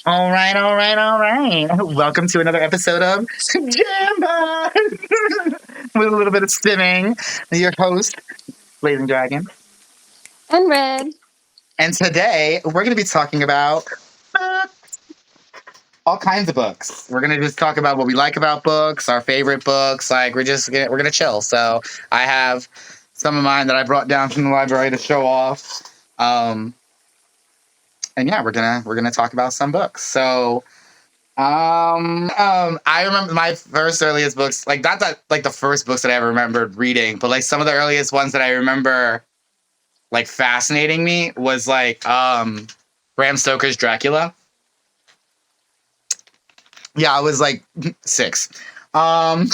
All right, all right, all right. Welcome to another episode of Jamba with a little bit of stimming. Your host, Blazing Dragon. And red. And today we're going to be talking about all kinds of books. We're going to just talk about what we like about books, our favorite books. Like we're going to chill. So I have some of mine that I brought down from the library to show off. And yeah, we're gonna talk about some books. So I remember my first earliest books, like not that like the first books that I ever remembered reading, but like some of the earliest ones that I remember like fascinating me was like Bram Stoker's Dracula. Yeah, I was like 6. Um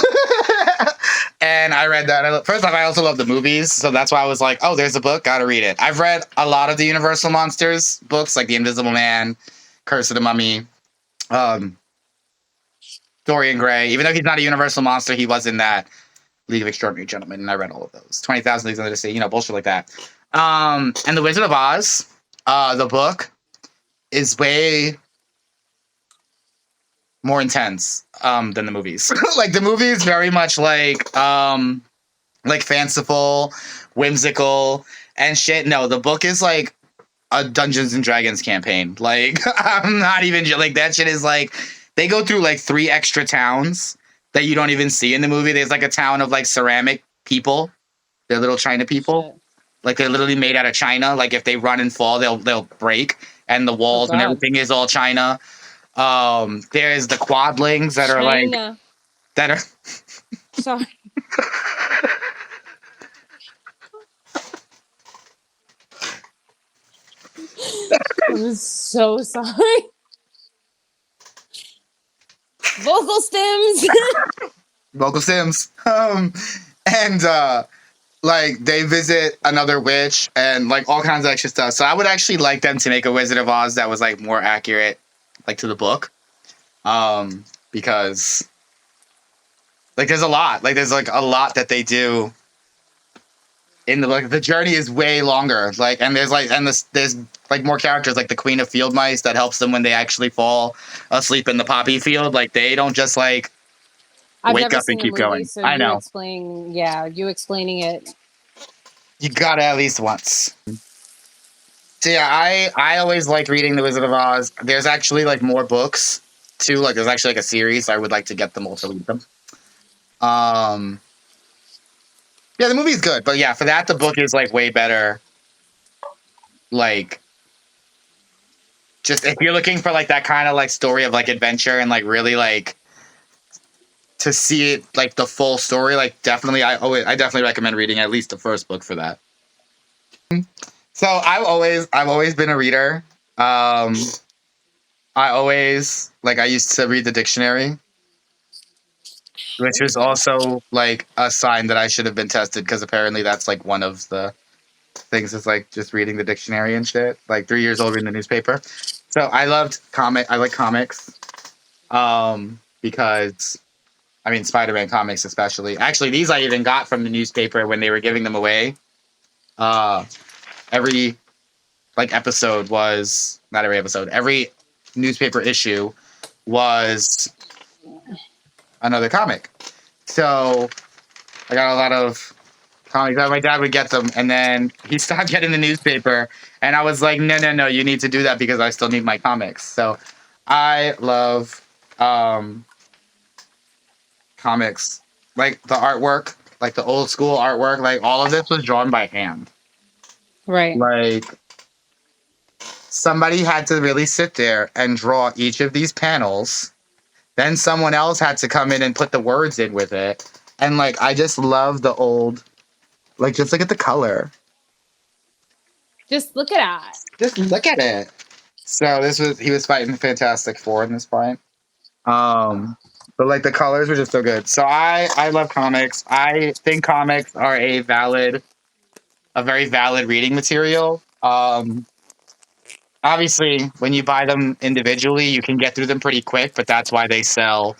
and I read that. First off, I also love the movies, so that's why I was like, oh, there's a book, gotta read it. I've read a lot of the Universal Monsters books, like The Invisible Man, Curse of the Mummy, um, Dorian Gray. Even though he's not a Universal monster, he was in that League of Extraordinary Gentlemen, and I read all of those. 20,000 Leagues Under the Sea, bullshit like that. And The Wizard of Oz, the book, is way more intense than the movies. Like the movie is very much like fanciful, whimsical, and shit. No, the book is like a Dungeons and Dragons campaign. Like I'm not even like that shit is like they go through like 3 extra towns that you don't even see in the movie. There's like a town of like ceramic people. They're little China people. Shit. Like they're literally made out of China. Like if they run and fall, they'll break. And the walls and God. everything is all China. There's the quadlings that are like China. that are Sorry. I'm so sorry. Vocal stems. vocal sims. And like they visit another witch and like all kinds of extra stuff. So I would actually like them to make a Wizard of Oz that was like more accurate, like to the book. Because like there's a lot. Like there's like a lot that they do in the book. The journey is way longer. Like and there's like more characters like the Queen of Field Mice that helps them when they actually fall asleep in the poppy field. Like they don't just like I've wake never up and seen the keep movie, going. so I you know. explain. Yeah, you explaining it. You got it at least once. So yeah, I always liked reading The Wizard of Oz. There's actually like more books too. Like there's actually like a series. So I would like to get them all to read them. Um, yeah, the movie's good, but yeah, for that the book is like way better. Like, just if you're looking for like that kind of like story of like adventure and like really like to see it like the full story, like definitely I definitely recommend reading at least the first book for that. So I've always been a reader. I used to read the dictionary, which is also like a sign that I should have been tested because apparently that's like one of the things is like just reading the dictionary and shit. Like 3 years old reading the newspaper. So I like comics. Because I mean Spider-Man comics especially. Actually, these I even got from the newspaper when they were giving them away. Uh, every like episode was not every episode. Every newspaper issue was another comic. So I got a lot of comics. My dad would get them, and then he stopped getting the newspaper. And I was like, no, you need to do that because I still need my comics. So I love comics, like the artwork, like the old school artwork. Like all of this was drawn by hand. Right. Like somebody had to really sit there and draw each of these panels. Then someone else had to come in and put the words in with it. And like I just love the old, like just look at the color. Just look at that. Just look at it. So he was fighting the Fantastic Four in this fight. But like the colors were just so good. So I love comics. I think comics are a very valid reading material. Obviously, when you buy them individually, you can get through them pretty quick, but that's why they sell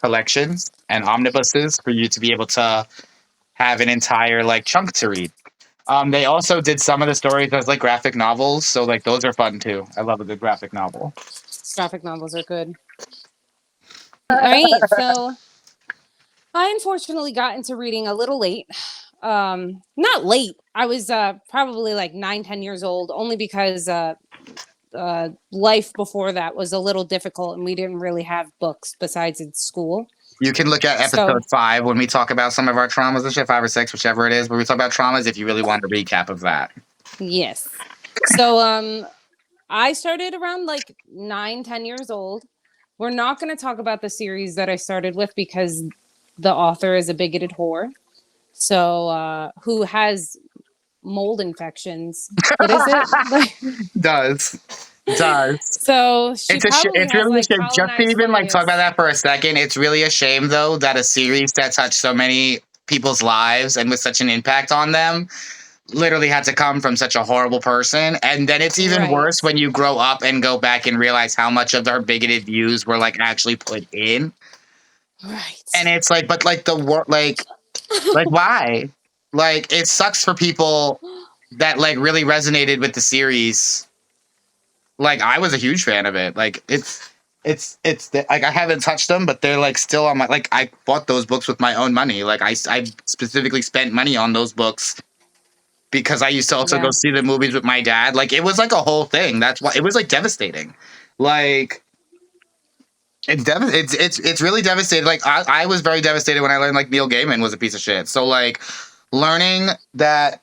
collections and omnibuses for you to be able to have an entire like chunk to read. They also did some of the stories as like graphic novels, so like those are fun too. I love a good graphic novel. Graphic novels are good. All right, so I unfortunately got into reading a little late. Not late. I was probably like 9, 10 years old, only because life before that was a little difficult and we didn't really have books besides in school. You can look at So episode 5 when we talk about some of our traumas and shit, 5 or 6, whichever it is. When we talk about traumas, if you really want a recap of that. yes. So I started around like 9, 10 years old. We're not going to talk about the series that I started with because the author is a bigoted whore. So who has mold infections? What is it? Like, Does. so she probably It's has really a like shame. Just to colonized even like talk about fungus. that for a second, it's really a shame though that a series that touched so many people's lives and with such an impact on them literally had to come from such a horrible person. And then it's even Right. worse when you grow up and go back and realize how much of their bigoted views were like actually put in. And Right. it's like, but like like why? Like it sucks for people that like really resonated with the series. Like I was a huge fan of it. Like like I haven't touched them, but they're like still on my like I bought those books with my own money. Like I specifically spent money on those books because I used to also go Yeah. see the movies with my dad. Like it was like a whole thing. That's why it was like devastating. Like it's really devastating. Like I was very devastated when I learned like Neil Gaiman was a piece of shit. So like learning that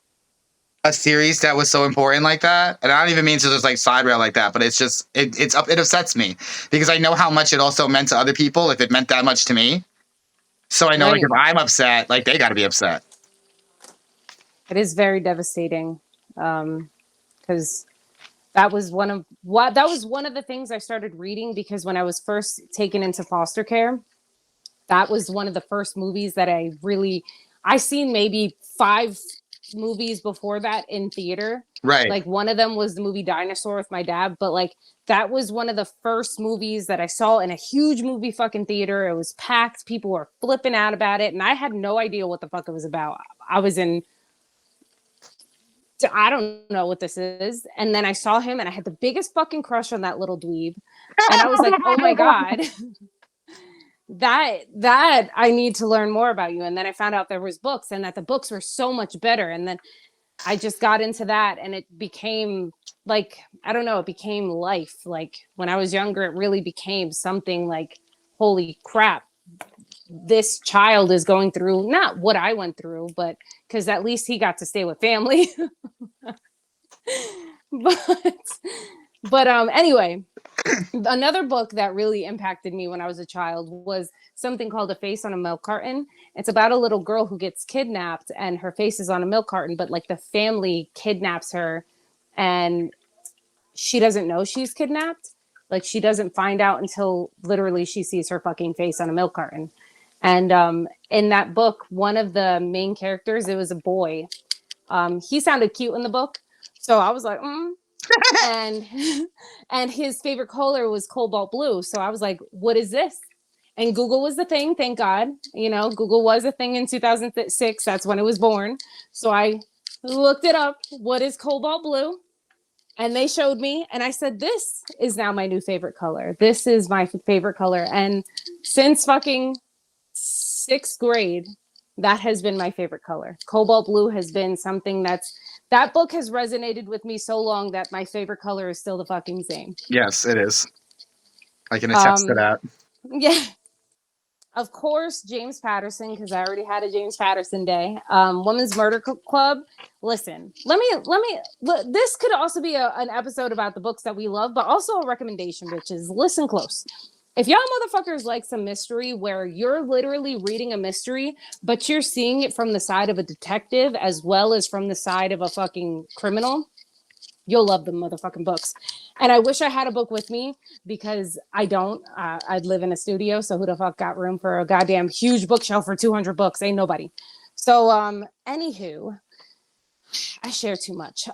a series that was so important like that, and I don't even mean to just like side rail like that, but it's just it upsets me because I know how much it also meant to other people if it meant that much to me. So I know like if Right. I'm upset, like they got to be upset. It is very devastating. Because that was one of the things I started reading because when I was first taken into foster care, that was one of the first movies that I seen maybe 5 movies before that in theater. Right. Like one of them was the movie Dinosaur with my dad, but like that was one of the first movies that I saw in a huge movie fucking theater. It was packed, people were flipping out about it, and I had no idea what the fuck it was about. I was in I don't know what this is. And then I saw him and I had the biggest fucking crush on that little dweeb. And I was like, oh my God, that I need to learn more about you. And then I found out there was books and that the books were so much better. And then I just got into that and it became like, I don't know, it became life. Like when I was younger, it really became something like, holy crap, this child is going through not what I went through, but because at least he got to stay with family. but anyway, another book that really impacted me when I was a child was something called A Face on a Milk Carton. It's about a little girl who gets kidnapped and her face is on a milk carton, but like the family kidnaps her and she doesn't know she's kidnapped. Like she doesn't find out until literally she sees her fucking face on a milk carton. And in that book, one of the main characters, it was a boy. He sounded cute in the book. So I was like, and and his favorite color was cobalt blue. So I was like, what is this? And Google was the thing, thank God. You know, Google was a thing in 2006. That's when it was born. So I looked it up. What is cobalt blue? And they showed me, and I said, this is now my new favorite color. This is my favorite color. And since fucking 6th grade, that has been my favorite color. Cobalt blue has been something that book has resonated with me so long that my favorite color is still the fucking same. Yes, it is. I can attest to that. Yeah. Of course, James Patterson, because I already had a James Patterson day. Women's Murder Club. Listen, this could also be an episode about the books that we love, but also a recommendation, bitches. Listen close. If y'all motherfuckers like some mystery where you're literally reading a mystery, but you're seeing it from the side of a detective as well as from the side of a fucking criminal, you'll love the motherfucking books. And I wish I had a book with me because I don't. I'd live in a studio, so who the fuck got room for a goddamn huge bookshelf for 200 books? Ain't nobody. So, anywho, I share too much.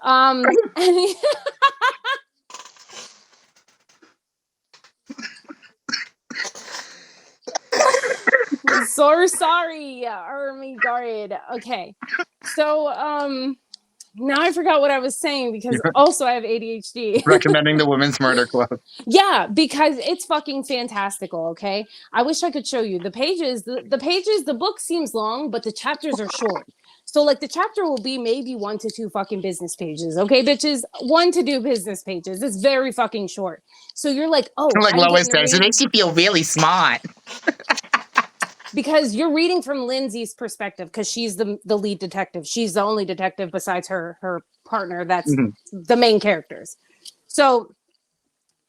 So sorry, Army Guard. Okay, so Now I forgot what I was saying because also I have ADHD. Recommending the Women's Murder Club. Yeah, because it's fucking fantastical, okay? I wish I could show you. The book seems long, but the chapters are short. So like the chapter will be maybe 1 to 2 fucking business pages, okay, bitches? 1 to 2 business pages. It's very fucking short. So you're like, "Oh, Like I'm Lois getting to says, it read." makes you feel really smart. Because you're reading from Lindsay's perspective because she's the lead detective. She's the only detective besides her partner that's the main characters. So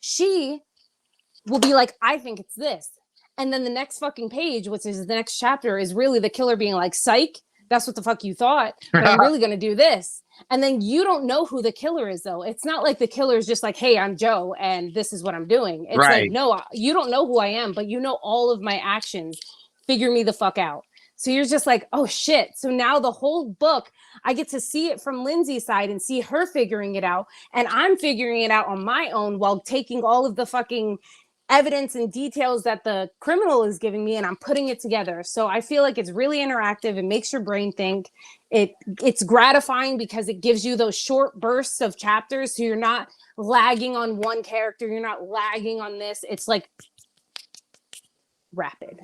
she will be like, I think it's this. And then the next fucking page, which is the next chapter, is really the killer being like, psych, that's what the fuck you thought, but I'm really going to do this. And then you don't know who the killer is, though. It's not like the killer is just like, hey, I'm Joe and this is what I'm doing. It's like, Right. no, you don't know who I am, but you know all of my actions. Figure me the fuck out. So you're just like, oh shit. So now the whole book, I get to see it from Lindsay's side and see her figuring it out. And I'm figuring it out on my own while taking all of the fucking evidence and details that the criminal is giving me and I'm putting it together. So I feel like it's really interactive. It makes your brain think. It's gratifying because it gives you those short bursts of chapters. So you're not lagging on one character. You're not lagging on this. It's like rapid.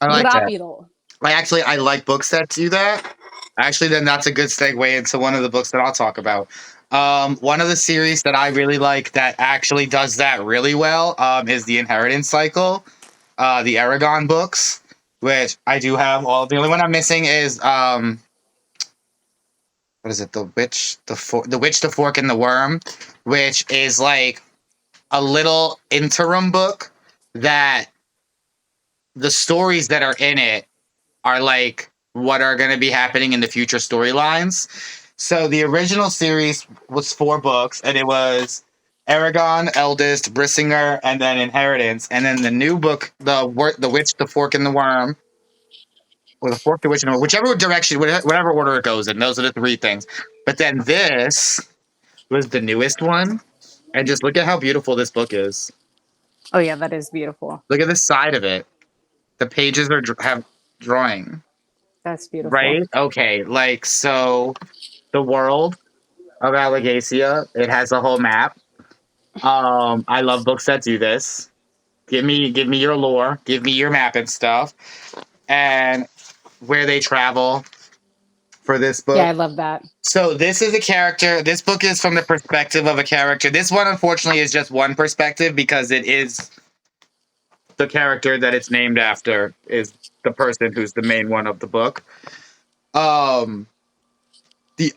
I like that. Rapido. I like books that do that. Actually, then that's a good segue into one of the books that I'll talk about. One of the series that I really like that actually does that really well is the Inheritance Cycle, the Aragon books, which I do have all. The only one I'm missing is what is it? The Witch, the Witch, the Fork, and the Worm, which is like a little interim book that the stories that are in it are like what are going to be happening in the future storylines. So the original series was 4 books, and it was Aragon, Eldest, Brissinger, and then Inheritance. And then the new book, the Witch, the Fork, and the Worm, or the Fork, the Witch, and the Worm, whichever direction, whatever order it goes in. Those are the 3 things. But then this was the newest one, and just look at how beautiful this book is. Oh yeah, that is beautiful. Look at the side of it. The pages have drawing. That's beautiful. Right? Okay. Like, so the world of Allegacia, it has a whole map. I love books that do this. Give me your lore, give me your map and stuff, and where they travel for this book. Yeah, I love that. So this is a character. This book is from the perspective of a character. This one, unfortunately, is just one perspective because it is the character that it's named after is the person who's the main one of the book. The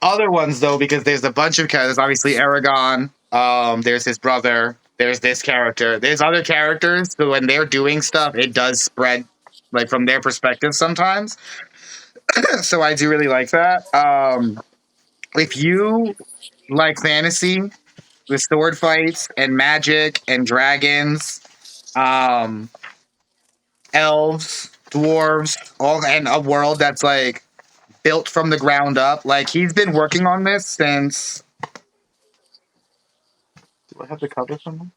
other ones, though, because there's a bunch of characters. Obviously, Aragon. There's his brother. There's this character. There's other characters. So when they're doing stuff, it does spread, like from their perspective sometimes. So I do really like that. If you like fantasy with sword fights and magic and dragons, elves, dwarves, all and a world that's like built from the ground up. Like he's been working on this since. Do I have the cover from him?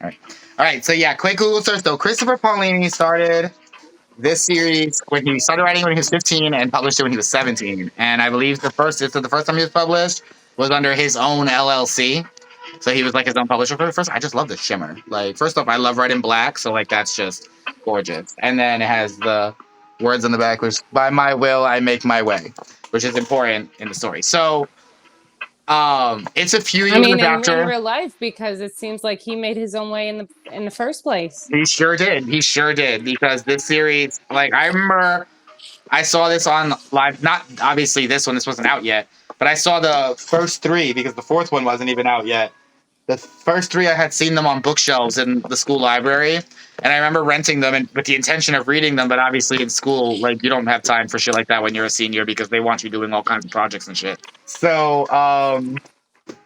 All right. So yeah, quick Google search though. Christopher Paolini started this series when he started writing when he was 15 and published it when he was 17. And I believe the first time he was published was under his own LLC. So he was like his own publisher for the first. I just love the shimmer. Like first off, I love red and black, so like that's just gorgeous. And then it has the words on the back, which by my will I make my way, which is important in the story. So it's a few years after. In real life, because it seems like he made his own way in the first place. He sure did. He sure did because this series, like I remember, I saw this on live. Not obviously this one. This wasn't out yet, but I saw the first 3 because the 4th one wasn't even out yet. The first 3 I had seen them on bookshelves in the school library, and I remember renting them and with the intention of reading them. But obviously in school, like you don't have time for shit like that when you're a senior because they want you doing all kinds of projects and shit. So,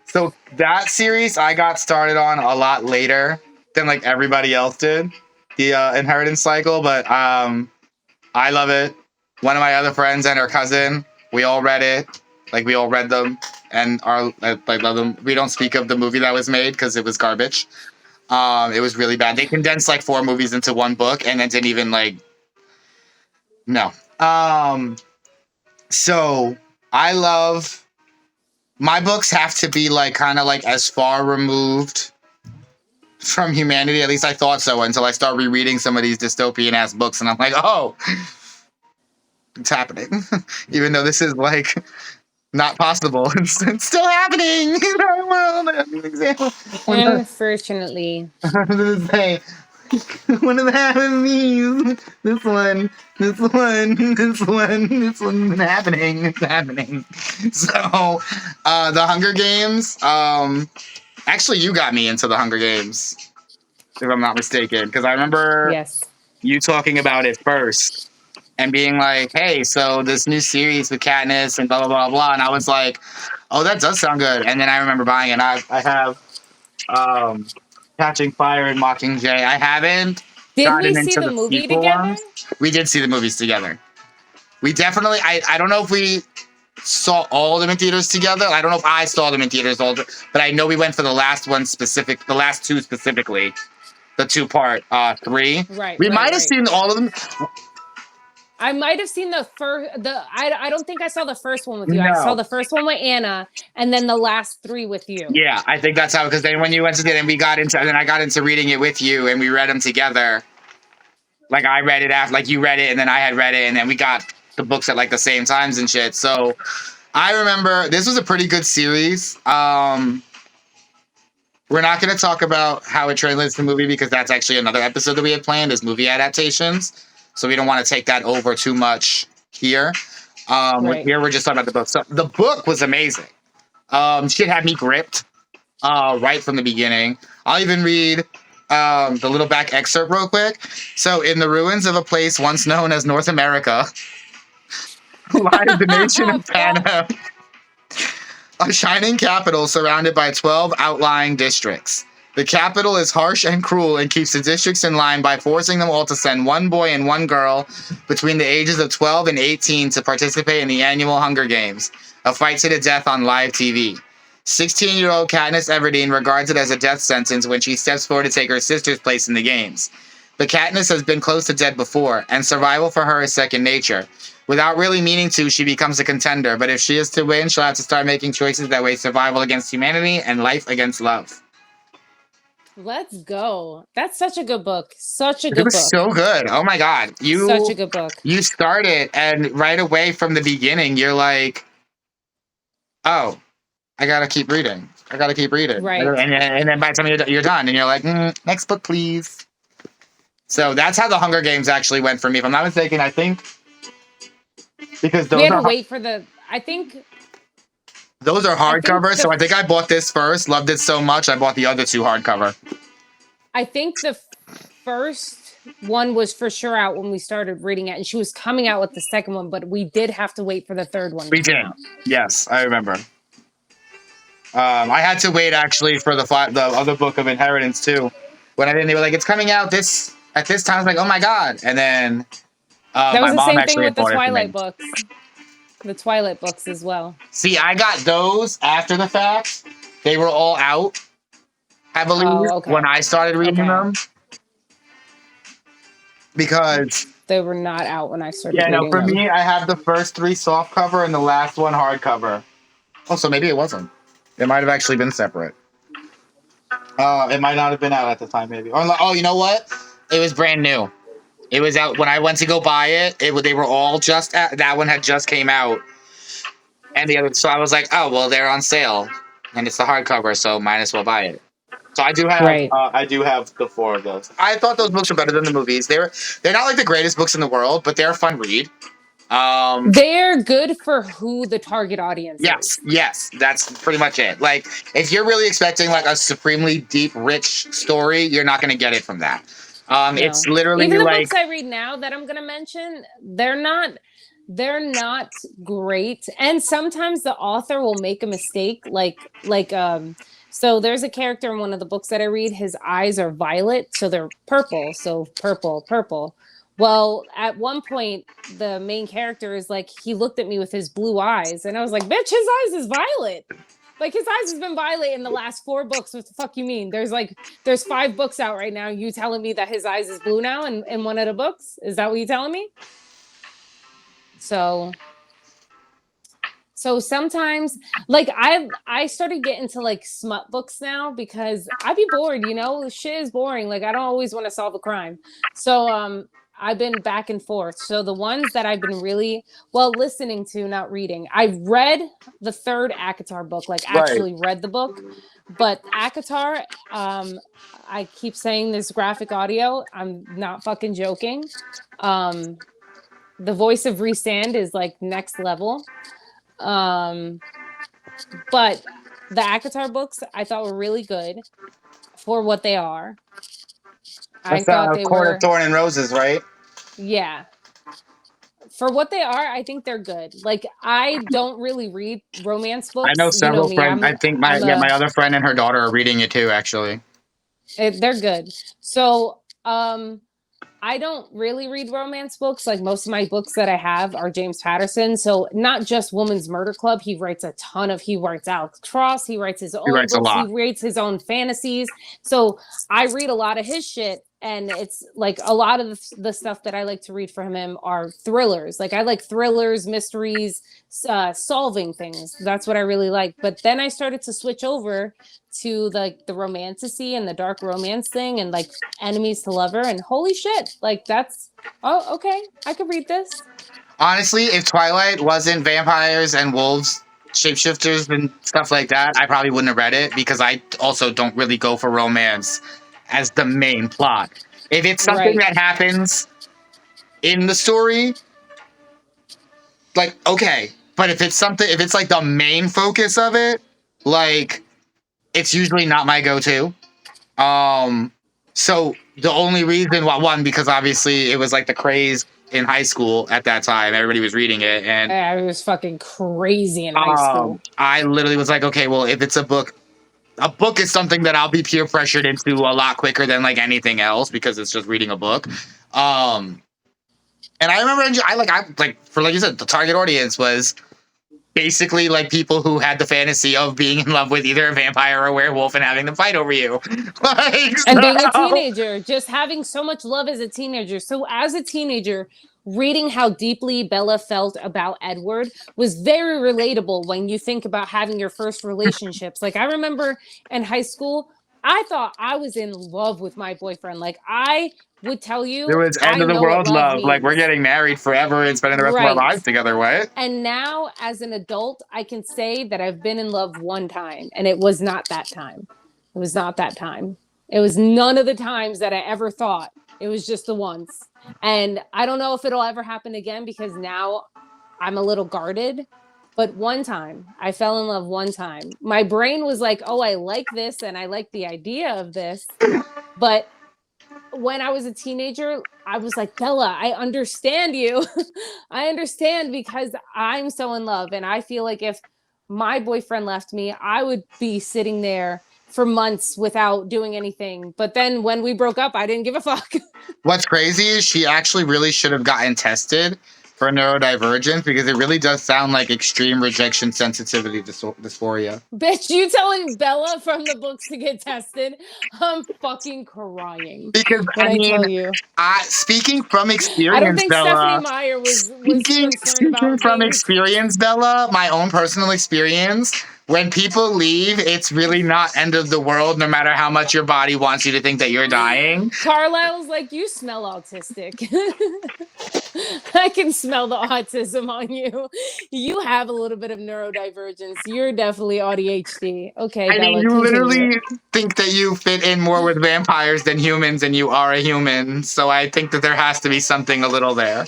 so that series I got started on a lot later than like everybody else did, the Inheritance Cycle. But I love it. One of my other friends and her cousin, we all read it. Like we all read them and I love them. We don't speak of the movie that was made because it was garbage. It was really bad. They condensed like 4 movies into one book and then didn't even like no. So I love my books have to be like kind of like as far removed from humanity. At least I thought so until I start rereading some of these dystopian ass books, and I'm like, oh, it's happening. Even though this is like not possible, it's still happening in our world. I mean, example. Unfortunately. I was gonna say, one of the happening. This one, this one's happening. It's happening. So, the Hunger Games. Actually, you got me into the Hunger Games, if I'm not mistaken, because I remember Yes. you talking about it first and being like, "Hey, so this new series with Katniss and blah blah blah blah," and I was like, "Oh, that does sound good." And then I remember buying it. I have um, Catching Fire and Mockingjay. I haven't Did we gotten see into the the movie sequel together? ones. We did see the movies together. We definitely. I don't know if we saw all of them in theaters together. I don't know if I saw them in theaters all, but I know we went for the last one specific, the last two specifically, the two-part three. Right, We right, might have right. seen all of them. I might have seen the first. I don't think I saw the first one with you. I saw No. the first one with Anna, and then the last three with you. Yeah, I think that's how. Because then when you went to it, and we got into, and then I got into reading it with you, and we read them together. Like I read it after, like you read it, and then I had read it, and then we got the books at like the same times and shit. So I remember this was a pretty good series. We're not going to talk about how it translates to movie because that's actually another episode that we had planned is movie adaptations. So we don't want to take that over too much here. Right. Here we're just talking about the book. So the book was amazing. Shit had me gripped right from the beginning. I'll even read the little back excerpt real quick. So, in the ruins of a place once known as North America lies the nation of Panem, a shining capital surrounded by 12 outlying districts. The capital is harsh and cruel and keeps the districts in line by forcing them all to send one boy and one girl between the ages of 12 and 18 to participate in the annual Hunger Games, a fight to the death on live TV. 16-year-old Katniss Everdeen regards it as a death sentence when she steps forward to take her sister's place in the games. But Katniss has been close to death before, and survival for her is second nature. Without really meaning to, she becomes a contender, but if she is to win, she'll have to start making choices that weigh survival against humanity and life against love. Let's go. That's such a good book. Such a It good was book. so good. Oh my god. Such a good book. You start it and right away from the beginning you're like, oh, I gotta keep reading. I gotta keep reading. Right. And then by the time you're done and you're like, next book, please. So that's how the Hunger Games actually went for me. If I'm not mistaken, I think because those We had are to wait for the. I think those are hardcover. the- So I think I bought this first, loved it so much, I bought the other two hardcover. I think the first one was for sure out when we started reading it, and she was coming out with the second one, but we did have to wait for the third one. We did. Out. Yes, I remember. I had to wait actually for the other book of Inheritance too. When I didn't, they were like, "It's coming out this at this time." I was like, "Oh my god!" And then that was my the mom same actually thing with the bought it for me. Twilight books. The Twilight books as well. See, I got those after the fact. They were all out, I believe, when I started reading them. Because they were not out when I started reading them. For me, I have the first three soft cover and the last one hardcover. Oh, so maybe it wasn't. It might have actually been separate. It might not have been out at the time, maybe. Oh, you know what? It was brand new. It was out when I went to go buy it. They were all just that one had just came out, and the other. So I was like, oh well, they're on sale, and it's the hardcover, so might as well buy it. So I do have I do have the four of those. I thought those books were better than the movies. They're not like the greatest books in the world, but they're a fun read. They're good for who the target audience is. Yes, that's pretty much it. Like, if you're really expecting like a supremely deep, rich story, you're not going to get it from that. No. It's literally even the like books I read now that I'm going to mention, they're not great, and sometimes the author will make a mistake. So there's a character in one of the books that I read. His eyes are violet, so they're purple. So purple. Well, at one point, the main character is like, he looked at me with his blue eyes, and I was like, bitch, his eyes is violet. Like, his eyes has been violet in the last 4 books. What the fuck you mean? There's 5 books out right now. You telling me that his eyes is blue now in one of the books? Is that what you telling me? So So sometimes, like I started getting to like smut books now because I'd be bored, you know, shit is boring. Like I don't always want to solve a crime. So I've been back and forth. So the ones that I've been really well listening to, not reading. I've read the third ACOTAR book, like Right. actually read the book, but ACOTAR, I keep saying this graphic audio. I'm not fucking joking. Um, the voice of Resand is like next level. Um, but the ACOTAR books I thought were really good for what they are. I That's thought they Court of were, Thorn and Roses, right? yeah, for what they are. I think they're good. Like I don't really read romance I know books. You know several me. friends. I think I'm my a other friend and her daughter are reading it too. Actually, they're good. So I don't really read romance books. Like most of my books that I have are James Patterson. So not just Woman's Murder Club. He writes a ton of. He writes Alex Cross. He writes his he own writes a books. He lot. writes his own fantasies. So I read a lot of his shit. And it's like a lot of the stuff that I like to read from him are thrillers. Like I like thrillers, mysteries, solving things. That's what I really like. But then I started to switch over to the romantasy and the dark romance thing and like enemies to lover, and holy shit, like that's, oh okay, I could read this. Honestly, if Twilight wasn't vampires and wolves, shapeshifters and stuff like that, I probably wouldn't have read it because I also don't really go for romance as the main plot. If it's something Right. that happens in the story, like okay, but if it's like the main focus of it, like it's usually not my go-to. Um, so the only reason why one because obviously it was like the craze in high school at that time. Everybody was reading it, and I was fucking crazy in high school. I literally was like, okay, well, if it's a book is something that I'll be peer pressured into a lot quicker than like anything else because it's just reading a book. Um, and I remember I like for like you said, the target audience was basically like people who had the fantasy of being in love with either a vampire or a werewolf and having them fight over you. Like, And being a so, teenager, just having so much love as a teenager. So as a teenager, reading how deeply Bella felt about Edward was very relatable when you think about having your first relationships. Like I remember in high school, I thought I was in love with my boyfriend. Like I would tell there you, was end I of the know what world love love. Like we're means. getting married forever and spending the rest of our Right. lives together. What? And now as an adult, I can say that I've been in love one time, and it was not that time. It was not that time. It was none of the times that I ever thought. It was just the once. And I don't know if it'll ever happen again because now I'm a little guarded. But one time, I fell in love one time. My brain was like, oh, I like this and I like the idea of this. But when I was a teenager, I was like, Bella, I understand you. I understand because I'm so in love. And I feel like if my boyfriend left me, I would be sitting there for months without doing anything. But then when we broke up, I didn't give a fuck. What's crazy is she actually really should have gotten tested for neurodivergence because it really does sound like extreme rejection sensitivity dysphoria. Bitch, you telling Bella from the books to get tested? I'm fucking crying Because when I I mean, tell you. speaking from I don't experience, think Stephanie Bella. Meyer was concerned Speaking about from being. experience, Bella, my own personal experience, when people leave, it's really not end of the world, no matter how much your body wants you to think that you're dying. Carlisle's like, you smell autistic. I can smell the autism on you. You have a little bit of neurodivergence. You're definitely ADHD. Okay, I mean, Bella, you continue. literally think that you fit in more with vampires than humans, and you are a human. So I think that there has to be something a little there.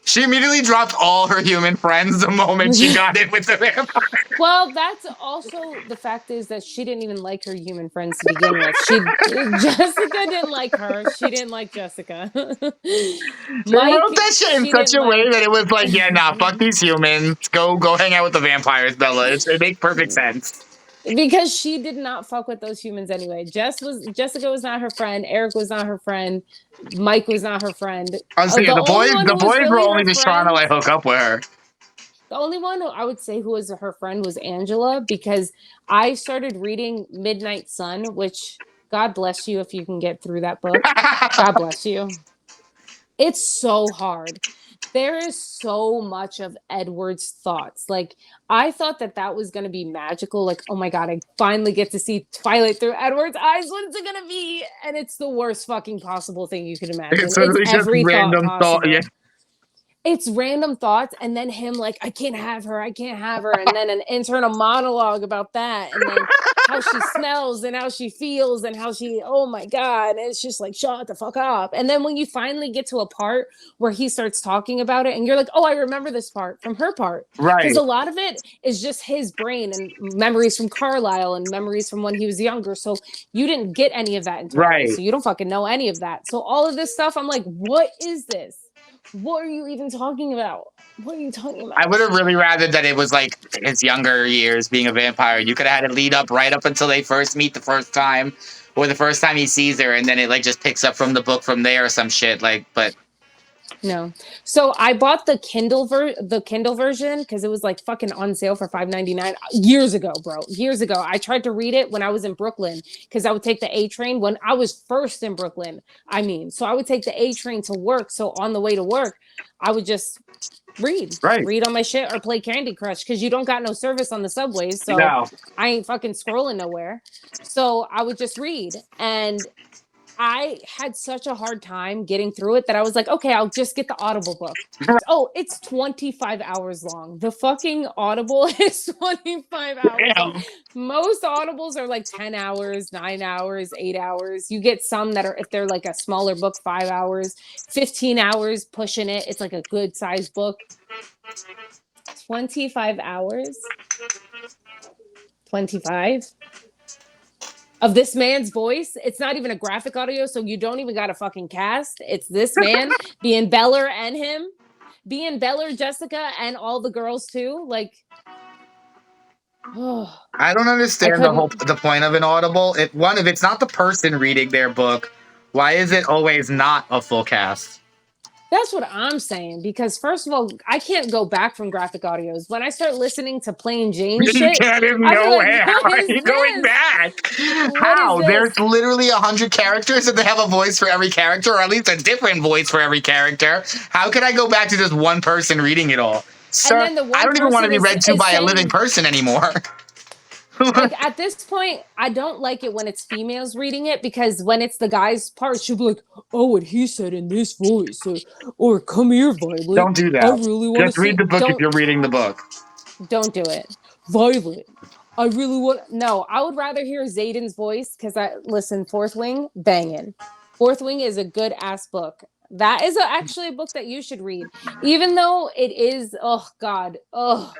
She immediately dropped all her human friends the moment she got in with the vampire. Well, that's also the fact is that she didn't even like her human friends to begin with. She Jessica didn't like her. She didn't like Jessica. They wrote Mike, that shit in she such didn't a way that like. it was like, yeah, nah, fuck these humans. Go hang out with the vampires, Bella. It makes perfect sense. Because she did not fuck with those humans anyway. Jessica was not her friend. Eric was not her friend. Mike was not her friend. I was saying The only one the who was boys were really only her just trying to friend, like hook up with her. the only one who I would say who was her friend was Angela, because I started reading Midnight Sun, which God bless you if you can get through that book. God bless you. It's so hard. There is so much of Edward's thoughts. Like, I thought that was going to be magical. Like, oh my God, I finally get to see Twilight through Edward's eyes. What's it going to be? And it's the worst fucking possible thing you could imagine. It's It's literally just every thought random thought. Yeah. possible. It's random thoughts, and then him like, I can't have her, and then an internal monologue about that, and then how she smells and how she feels and how she, oh my God, and it's just like, shut the fuck up. And then when you finally get to a part where he starts talking about it, and you're like, oh, I remember this part from her part, Right. because a lot of it is just his brain and memories from Carlisle and memories from when he was younger. So you didn't get any of that entirely, Right. so you don't fucking know any of that. So all of this stuff, I'm like, what is this? What are you even talking about? What are you talking about? I would have really rather that it was like his younger years being a vampire. You could have had it lead up right up until they first meet the first time, or the first time he sees her, and then it like just picks up from the book from there or some shit. Like, but no. So I bought the Kindle version because it was like fucking on sale for $5.99 years ago, bro. Years ago. I tried to read it when I was in Brooklyn because I would take the A train when I was first in Brooklyn. I mean, so I would take the A train to work. So on the way to work, I would just read on my shit or play Candy Crush because you don't got no service on the subways. So no. I ain't fucking scrolling nowhere. So I would just read. And I had such a hard time getting through it that I was like, okay, I'll just get the Audible book. Oh, it's 25 hours long. The fucking Audible is 25 hours long. Most Audibles are like 10 hours, 9 hours, 8 hours. You get some that are, if they're like a smaller book, 5 hours, 15 hours pushing it. It's like a good size book. 25 hours? 25? Of this man's voice. It's not even a graphic audio, so you don't even got a fucking cast. It's this man being Beller and him, being Beller, Jessica, and all the girls too. Like, oh, I don't understand the point of an Audible. If it's not the person reading their book, why is it always not a full cast? That's what I'm saying. Because first of all, I can't go back from graphic audios. When I start listening to plain Jane shit, no way. How are you going back? How? There's literally 100 characters and they have a voice for every character, or at least a different voice for every character. How could I go back to just one person reading it all? Sir, I don't even want to be read to by a living person anymore. Like at this point, I don't like it when it's females reading it, because when it's the guy's part, she'll be like, "Oh, what he said in this voice," or "Come here, Violet." Don't do that. I really want to just read the book if you're reading the book. Don't do it, Violet. I really want. No, I would rather hear Zayden's voice because Fourth Wing, banging. Fourth Wing is a good ass book. That is actually a book that you should read, even though it is. Oh God. Oh,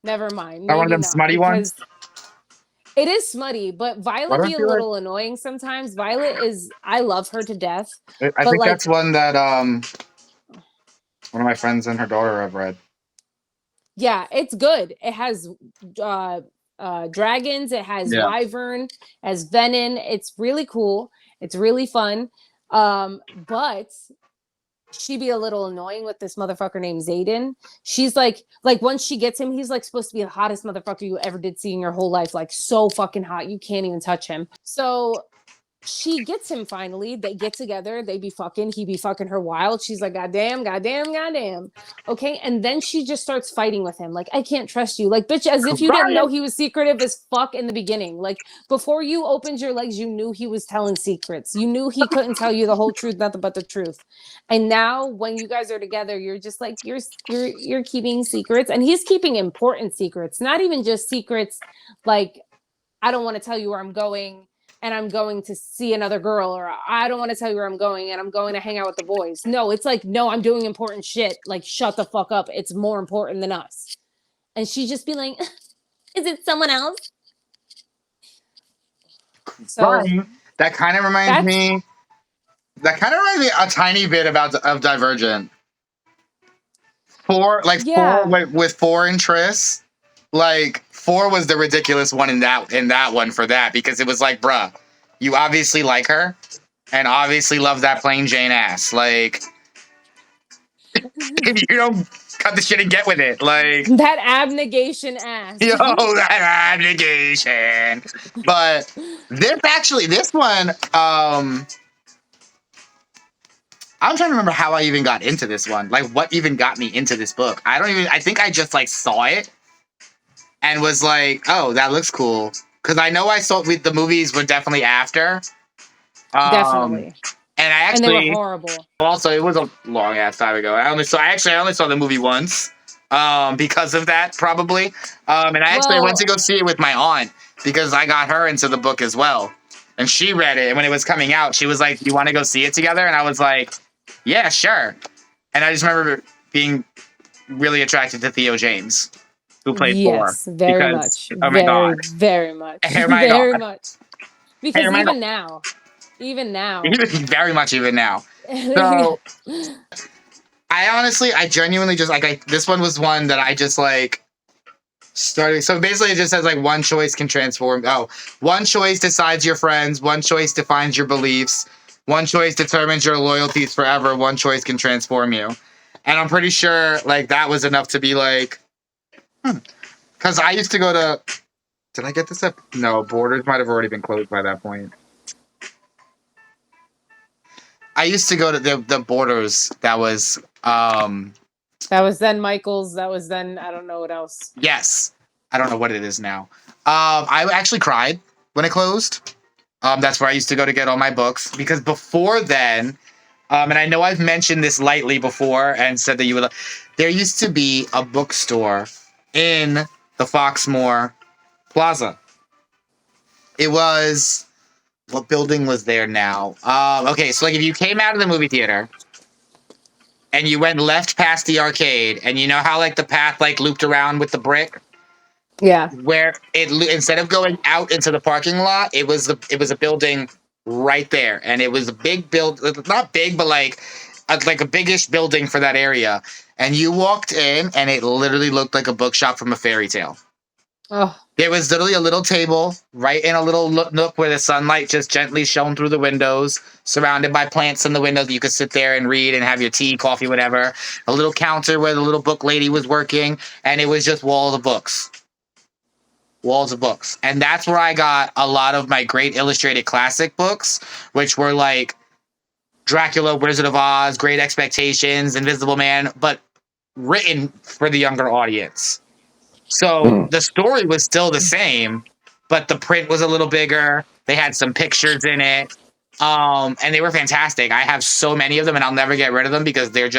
never mind. Maybe one of them smutty ones. It is smutty, but Violet be a little annoying sometimes. Violet is, I love her to death. I think that's one that one of my friends and her daughter have read. Yeah, it's good. It has dragons, it has wyvern, as venom. It's really cool. It's really fun. But she be a little annoying with this motherfucker named Zayden. She's like once she gets him, he's like supposed to be the hottest motherfucker you ever did see in your whole life. Like so fucking hot. You can't even touch him. So she gets him finally. They get together. They be fucking. He be fucking her wild. She's like, goddamn, goddamn, goddamn. Okay. And then she just starts fighting with him. Like, I can't trust you. Like, bitch, as if you didn't know he was secretive as fuck in the beginning. Like, before you opened your legs, you knew he was telling secrets. You knew he couldn't tell you the whole truth, nothing but the truth. And now when you guys are together, you're just like, you're keeping secrets. And he's keeping important secrets, not even just secrets like, I don't want to tell you where I'm going and I'm going to see another girl, or I don't want to tell you where I'm going and I'm going to hang out with the boys. No, it's like, no, I'm doing important shit. Like, shut the fuck up. It's more important than us. And she just be like, is it someone else? So that kind of reminds me a tiny bit of Divergent. Four with Four and Triss. Like, Four was the ridiculous one in that one for that, because it was like, bruh, you obviously like her and obviously love that plain Jane ass. Like, if you don't cut the shit and get with it, like that abnegation ass. Yo, that abnegation. But this one, I'm trying to remember how I even got into this one. Like, what even got me into this book? I think I just like saw it and was like, oh, that looks cool. Because I know I saw the movies were definitely after. Um, Definitely. and I And they were actually horrible. also it was a long ass time ago. I only saw the movie once. Because of that, probably. And I went to Well, go see it with my aunt because I got her into the book as well. And she read it, and when it was coming out, she was like, "You want to go see it together?" And I was like, "Yeah, sure." And I just remember being really attracted to Theo James, who played Thor, yes, very because much. oh my god, Very, very much. oh my god, Very much. oh Because my god, even now, very much even now. So I genuinely just like this one was one that I just like started. So basically, it just says like one choice can transform. Oh, one choice decides your friends. One choice defines your beliefs. One choice determines your loyalties forever. One choice can transform you. And I'm pretty sure like that was enough to be like, because I used to go to. Did I get this up? No, Borders might have already been closed by that point. I used to go to the Borders. That was that was then Michael's. That was then I don't know what else. yes. I don't know what it is now. I actually cried when it closed. That's where I used to go to get all my books because before then, and I know I've mentioned this lightly before and said that you would. There used to be a bookstore in the Foxmore Plaza. It was what building was there now? Okay, so like if you came out of the movie theater and you went left past the arcade, and you know how like the path like looped around with the brick, Yeah. where it instead of going out into the parking lot, it was a building right there, and it was a big build, not big, but like a biggish building for that area. And you walked in, and it literally looked like a bookshop from a fairy tale. Oh, There was literally a little table right in a little nook where the sunlight just gently shone through the windows, surrounded by plants in the windows. You could sit there and read and have your tea, coffee, whatever. A little counter where the little book lady was working, and it was just walls of books. Walls of books. And that's where I got a lot of my great illustrated classic books, which were like Dracula, Wizard of Oz, Great Expectations, Invisible Man, but written for the younger audience. So the story was still the same, but the print was a little bigger. They had some pictures in it. And they were fantastic. I have so many of them and I'll never get rid of them because they're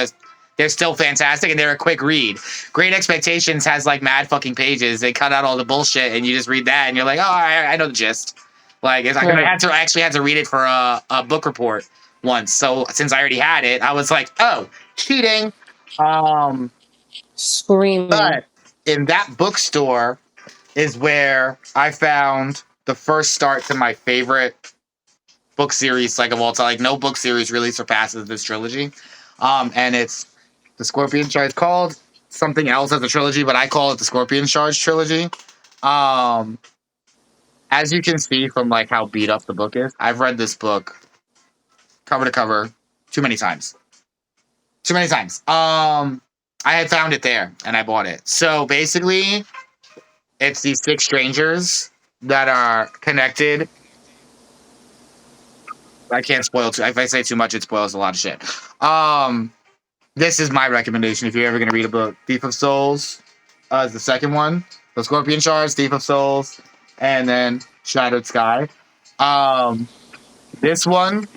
still fantastic and they're a quick read. Great Expectations has like mad fucking pages. They cut out all the bullshit and you just read that and you're like, oh, I know the gist. Like I actually had to read it for a book report once. So since I already had it, I was like, oh, cheating. screaming. But in that bookstore is where I found the first start to my favorite book series like of all time. Like no book series really surpasses this trilogy. And it's the Scorpion Charge. It's called something else as a trilogy, but I call it the Scorpion Charge trilogy. Um, as you can see from like how beat up the book is, I've read this book cover to cover too many times. Too many times. I had found it there and I bought it. So basically, it's these six strangers that are connected. I can't spoil too. If I say too much, it spoils a lot of shit. This is my recommendation if you're ever gonna read a book. Thief of Souls is the second one. The Scorpion Shards, Thief of Souls, and then Shattered Sky. This one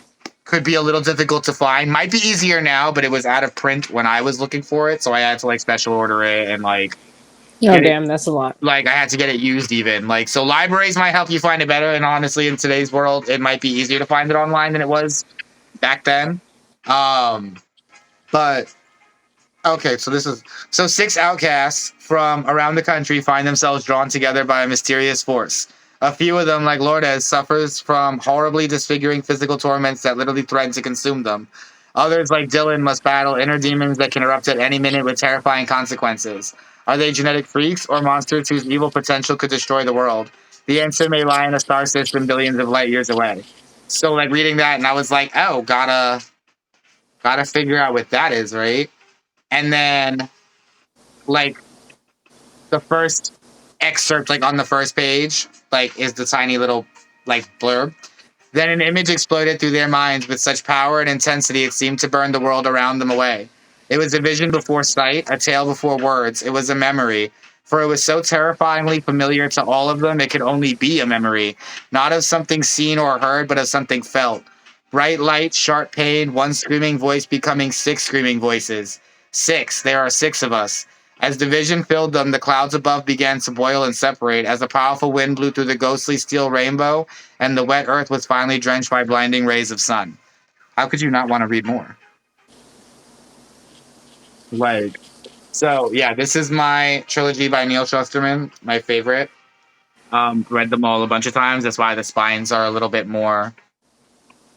could be a little difficult to find. Might be easier now, but it was out of print when I was looking for it, so I had to like special order it and like Oh get it. damn, that's a lot. Like I had to get it used even. Like so libraries might help you find it better, and honestly in today's world it might be easier to find it online than it was back then. But okay, so six outcasts from around the country find themselves drawn together by a mysterious force. A few of them, like Lourdes, suffers from horribly disfiguring physical torments that literally threaten to consume them. Others, like Dylan, must battle inner demons that can erupt at any minute with terrifying consequences. Are they genetic freaks or monsters whose evil potential could destroy the world? The answer may lie in a star system billions of light years away. So, like reading that, and I was like, "Oh, gotta figure out what that is, right?" And then like the first excerpt, like on the first page, like is the tiny little like blurb. Then an image exploded through their minds with such power and intensity it seemed to burn the world around them away. It was a vision before sight, a tale before words. It was a memory, for it was so terrifyingly familiar to all of them it could only be a memory, not of something seen or heard, but of something felt. Bright light, sharp pain, one screaming voice becoming six screaming voices. Six, there are six of us. As the vision filled them, the clouds above began to boil and separate. As a powerful wind blew through the ghostly steel rainbow, and the wet earth was finally drenched by blinding rays of sun. How could you not want to read more? Like, so yeah, this is my trilogy by Neil Shusterman, my favorite. Read them all a bunch of times. That's why the spines are a little bit more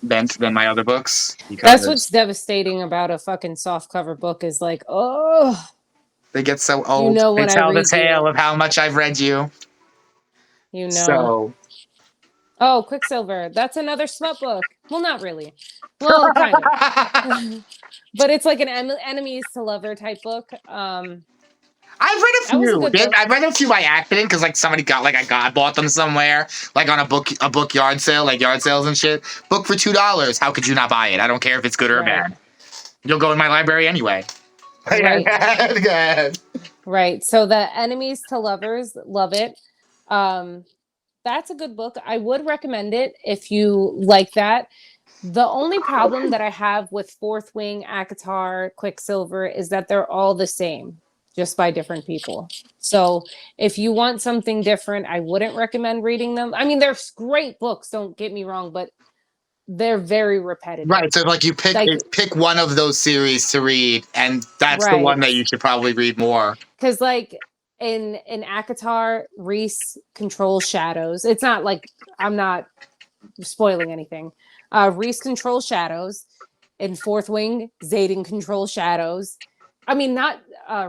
bent than my other books. That's what's Because devastating about a fucking softcover book is like, oh, they get so you old. know They when I tell the read tale you, of how much I've read you. you know. So Oh, Quicksilver. That's another smut book. Well, not really. Well, kind of. But it's like an enemies to lover type book. I've read a That was a few. good book. I've read a few by accident because like somebody got like I bought them somewhere like on a book yard sale, like yard sales and shit. Book for $2. How could you not buy it? I don't care if it's good or Right. bad. You'll go in my library anyway. Right. Good. Right. So the enemies to lovers, love it. That's a good book. I would recommend it if you like that. The only problem that I have with Fourth Wing, ACOTAR, Quicksilver is that they're all the same, just by different people. So if you want something different, I wouldn't recommend reading them. I mean, they're great books, don't get me wrong, but they're very repetitive. Right. So like you Like, pick one of those series to read, and that's the one right. that you should probably read more. Because like in ACOTAR, Reese controls shadows. It's not like I'm not spoiling anything. Reese controls shadows. In Fourth Wing, Xaden controls shadows. I mean, not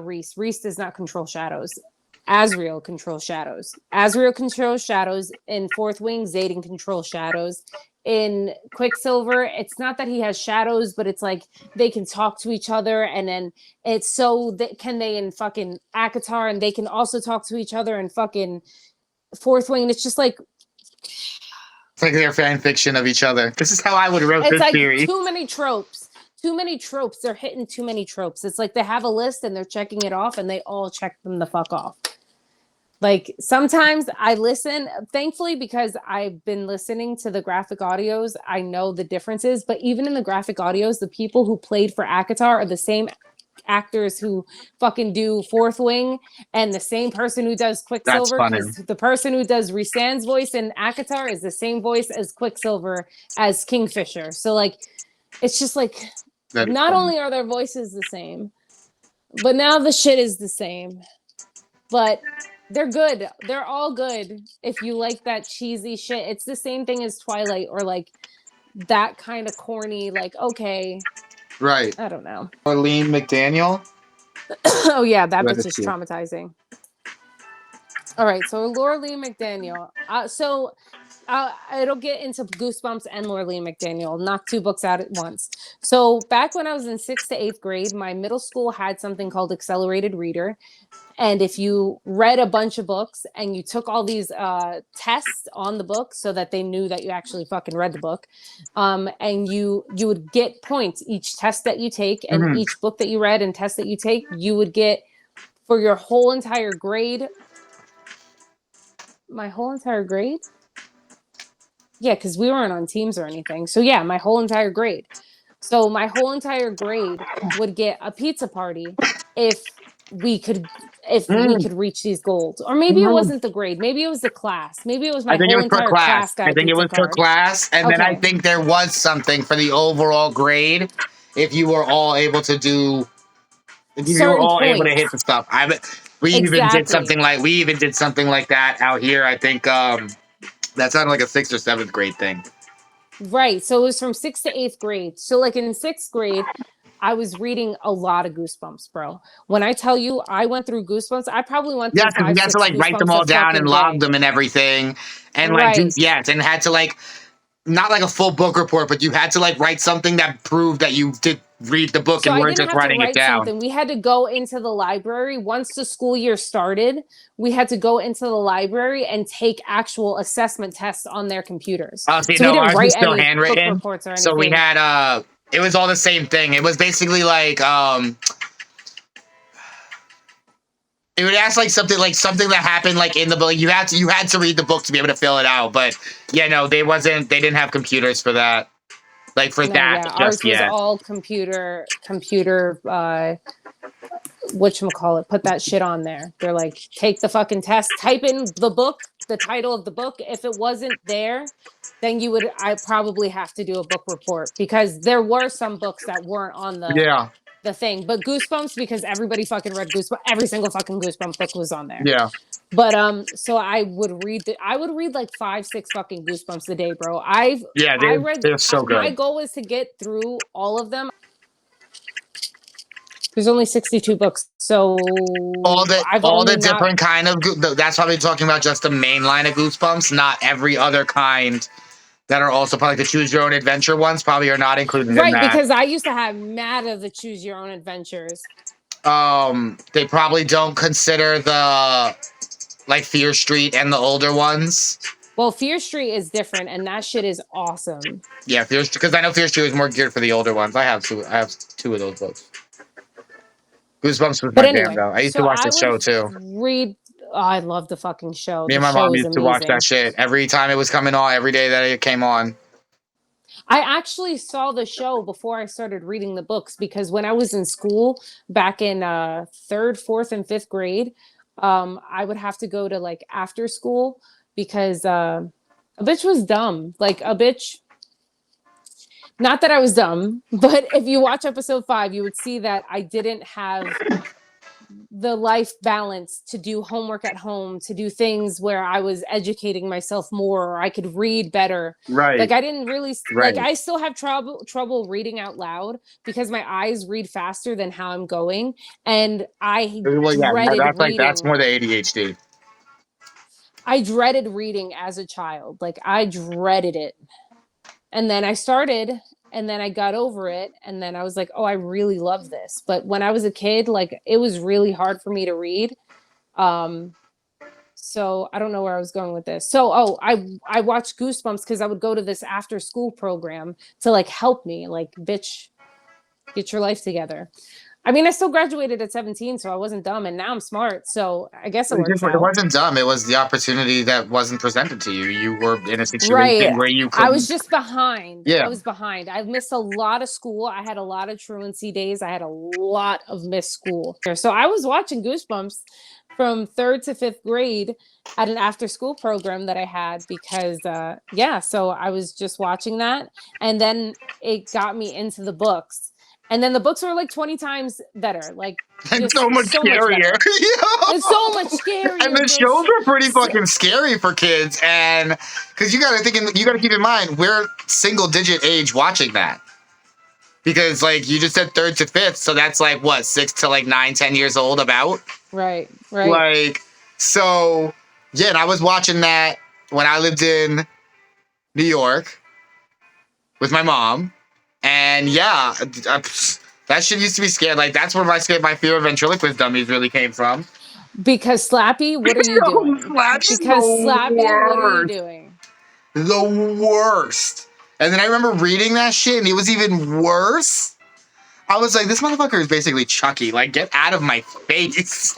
Reese. Reese does not control shadows. Azrael controls shadows. Azrael controls shadows. In Fourth Wing, Xaden controls shadows. In Quicksilver, it's not that he has shadows, but it's like they can talk to each other, and then it's so that can they in fucking ACOTAR, and they can also talk to each other in fucking Fourth Wing. And it's just like It's like they're fan fiction of each other. This is how I would wrote it's this like series. too many tropes. Too many tropes. They're hitting too many tropes. It's like they have a list and they're checking it off, and they all check them the fuck off. Like sometimes I listen, thankfully, because I've been listening to the graphic audios, I know the differences. But even in the graphic audios, the people who played for ACOTAR are the same actors who fucking do Fourth Wing, and the same person who does That's Quicksilver, funny. because the person who does Rhysand's voice in ACOTAR is the same voice as Quicksilver as Kingfisher. So like, it's just like, That is not funny. only are their voices the same, but now the shit is the same. But they're good. They're all good. If you like that cheesy shit, it's the same thing as Twilight, or like that kind of corny, like, okay, Right. I don't know. Lorleen Mcdaniel. Oh yeah, that Read bitch this is too. traumatizing. All right, so Lorleen Mcdaniel. It'll get into Goosebumps and Lorleen McDaniel. Knock two books out at once. So back when I was in 6th to 8th grade, my middle school had something called Accelerated Reader. And if you read a bunch of books and you took all these tests on the book so that they knew that you actually fucking read the book, and you would get points each test that you take, and Mhm. each book that you read and test that you take, you would get for your whole entire grade. My whole entire grade? Yeah, because we weren't on teams or anything. So yeah, my whole entire grade. So my whole entire grade would get a pizza party if we could Mm. reach these goals. Or maybe it Mhm. wasn't the grade, maybe it was the class, maybe it was I my think it whole was per entire class. class got I a think it pizza was per card. class, and then I Okay. think there was something for the overall grade if you were all able to do. If you were Certain all able to points. hit the stuff. We even did Exactly. something like that out here. I think that sounded like a 6th or 7th grade thing. Right. So it was from 6th to 8th grade. So like in 6th grade, I was reading a lot of Goosebumps, bro. When I tell you I went through Goosebumps, I probably went Yeah, through because we five, had to six like write them Goosebumps a all down and fucking log day. them and everything, and like Right. yes, and had to like not like a full book report, but you had to like write something that proved that you did read the book So and I weren't didn't just have to writing it write down. something. We had to go into the library. Once the school year started, we had to go into the library and take actual assessment tests on their computers. See, So we no, didn't ours was write still any book handwritten. reports or So we anything. had it was all the same thing. It was basically like it would ask like something that happened like in the book. You had to read the book to be able to fill it out. But yeah, no, they didn't have computers for that. Like for No, that yeah, just ours was yet. all computer whatchamacallit, put that shit on there. They're like, take the fucking test, type in the book, the title of the book. If it wasn't there, then I probably have to do a book report, because there were some books that weren't on the thing. But Goosebumps, because everybody fucking read Goosebumps, every single fucking Goosebump book was on there. Yeah. But so I would read like 5-6 fucking Goosebumps a day, bro. Yeah, they're so good. My goal was to get through all of them. There's only 62 books, so all I've the only different kind of that's probably talking about just the main line of Goosebumps, not every other kind that are also probably the choose your own adventure ones probably are not included in that. Because I used to have mad of the choose your own adventures. They probably don't consider the like Fear Street and the older ones. Well, Fear Street is different, and that shit is awesome. Yeah, because I know Fear Street is more geared for the older ones. I have two of those books. Goosebumps was my jam though. I used to watch the show too. I love the fucking show. Me and my mom used to watch that shit every time it was coming on, every day that it came on. I actually saw the show before I started reading the books, because when I was in school back in 3rd, 4th, and 5th grade, I would have to go to like after school, because a bitch was dumb. Like a bitch. Not that I was dumb, but if you watch episode 5, you would see that I didn't have the life balance to do homework at home, to do things where I was educating myself more, or I could read better. Right. Like I didn't really like, I still have trouble reading out loud because my eyes read faster than how I'm going, and I dreaded reading. That's more the ADHD. I dreaded reading as a child. Like I dreaded it. And then I started, and then I got over it, and then I was like, oh, I really love this. But when I was a kid, like it was really hard for me to read. So I don't know where I was going with this. So I watched Goosebumps because I would go to this after school program to like help me, like, bitch, get your life together. I mean, I still graduated at 17, so I wasn't dumb, and now I'm smart. So I guess it works out. It wasn't dumb. It was the opportunity that wasn't presented to you. You were in a situation where you couldn't. I was just behind. Yeah. I was behind. I missed a lot of school. I had a lot of truancy days. I had a lot of missed school. So I was watching Goosebumps from 3rd to 5th grade at an after school program that I had, because so I was just watching that, and then it got me into the books. And then the books were like 20 times better. Like, and so much scarier. It's so much scarier. And the shows were pretty fucking scary for kids. And because you gotta keep in mind, we're single digit age watching that. Because like you just said 3rd to 5th, so that's like what, 6 to like 9, 10 years old about? Right. Like, so yeah, and I was watching that when I lived in New York with my mom. And yeah, that shit used to be scary. Like that's where my fear of ventriloquist dummies really came from. Because Slappy, what are you doing? Slappy, what are you doing? The worst. And then I remember reading that shit, and it was even worse. I was like, this motherfucker is basically Chucky. Like, get out of my face.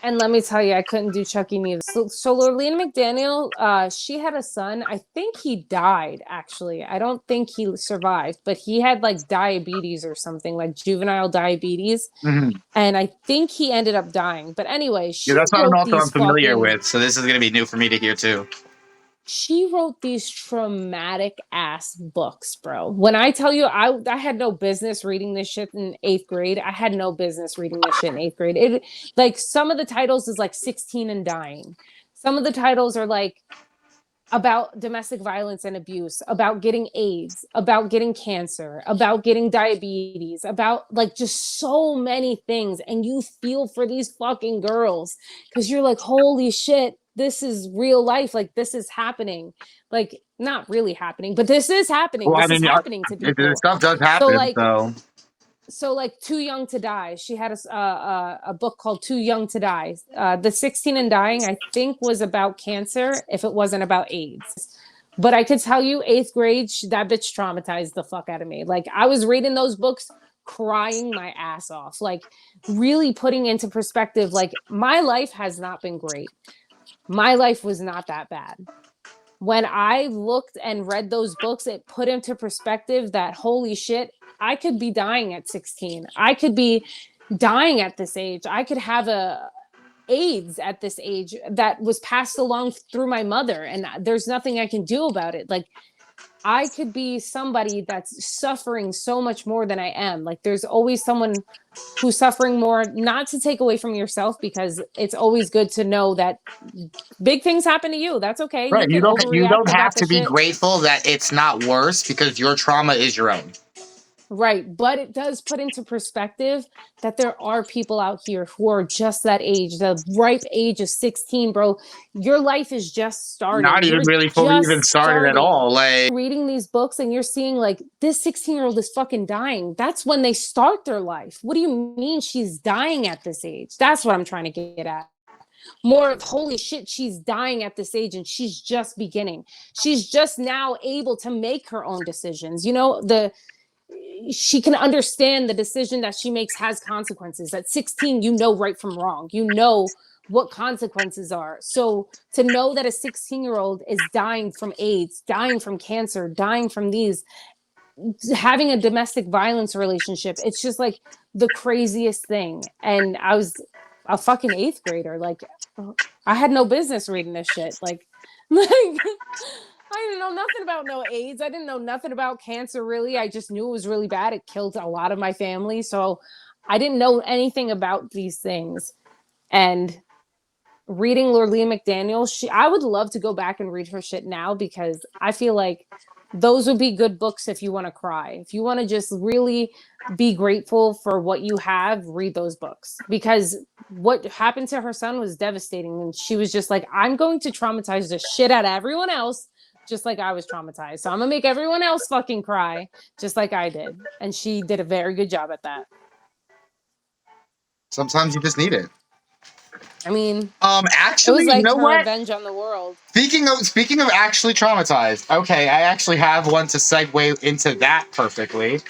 And let me tell you, I couldn't do Chucky neither. So Lorleen Mcdaniels, she had a son. I think he died, actually. I don't think he survived, but he had like diabetes or something, like juvenile diabetes. Mm-hmm. And I think he ended up dying. But anyway, that's not an author I'm familiar with, so this is going to be new for me to hear too. She wrote these traumatic ass books, bro. When I tell you, I had no business reading this shit in 8th grade. I had no business reading this shit in 8th grade. It, like, some of the titles is like 16 and Dying. Some of the titles are like about domestic violence and abuse, about getting AIDS, about getting cancer, about getting diabetes, about like just so many things. And you feel for these fucking girls because you're like, holy shit. this is real life. Like, this is happening. Like, not really happening, but this is happening. Well, I This is mean, happening to the people. stuff does So happen, like, so. Too Young to Die. She had a book called Too Young to Die. The 16 and Dying, I think, was about cancer, if it wasn't about AIDS. But I could tell you, eighth grade, that bitch traumatized the fuck out of me. Like, I was reading those books, crying my ass off, like really putting into perspective, like, my life has not been great. My life was not that bad. When I looked and read those books, it put into perspective that, holy shit, I could be dying at 16. I could be dying at this age. I could have a AIDS at this age that was passed along through my mother, and there's nothing I can do about it. Like, I could be somebody that's suffering so much more than I am. Like, there's always someone who's suffering more, not to take away from yourself, because it's always good to know that big things happen to you. That's okay. Right, You can you overreact don't have about the to be shit. grateful that it's not worse because your trauma is your own. Right. But it does put into perspective that there are people out here who are just that age, the ripe age of 16, bro. Your life is just Not starting. even You're really fully even just started at starting. all. Like, Reading these books and you're seeing, like, this 16-year-old is fucking dying. That's when they start their life. What do you mean she's dying at this age? That's what I'm trying to get at. More of, holy shit, she's dying at this age and she's just beginning. She's just now able to make her own decisions. You know, she can understand the decision that she makes has consequences. At 16, you know right from wrong. You know what consequences are. So to know that a 16-year-old is dying from AIDS, dying from cancer, dying from these, having a domestic violence relationship, it's just like the craziest thing. And I was a fucking eighth grader. Like, I had no business reading this shit. Like I didn't know nothing about no AIDS. I didn't know nothing about cancer, really. I just knew it was really bad. It killed a lot of my family. So I didn't know anything about these things. And reading Lorleen Mcdaniels, I would love to go back and read her shit now, because I feel like those would be good books if you want to cry. If you want to just really be grateful for what you have, read those books. Because what happened to her son was devastating. And she was just like, I'm going to traumatize the shit out of everyone else, just like I was traumatized. So I'm going to make everyone else fucking cry, just like I did. And she did a very good job at that. sometimes you just need it. I mean, it Actually, was you like know her what? revenge on the world. Speaking of actually traumatized, okay, I actually have one to segue into that perfectly.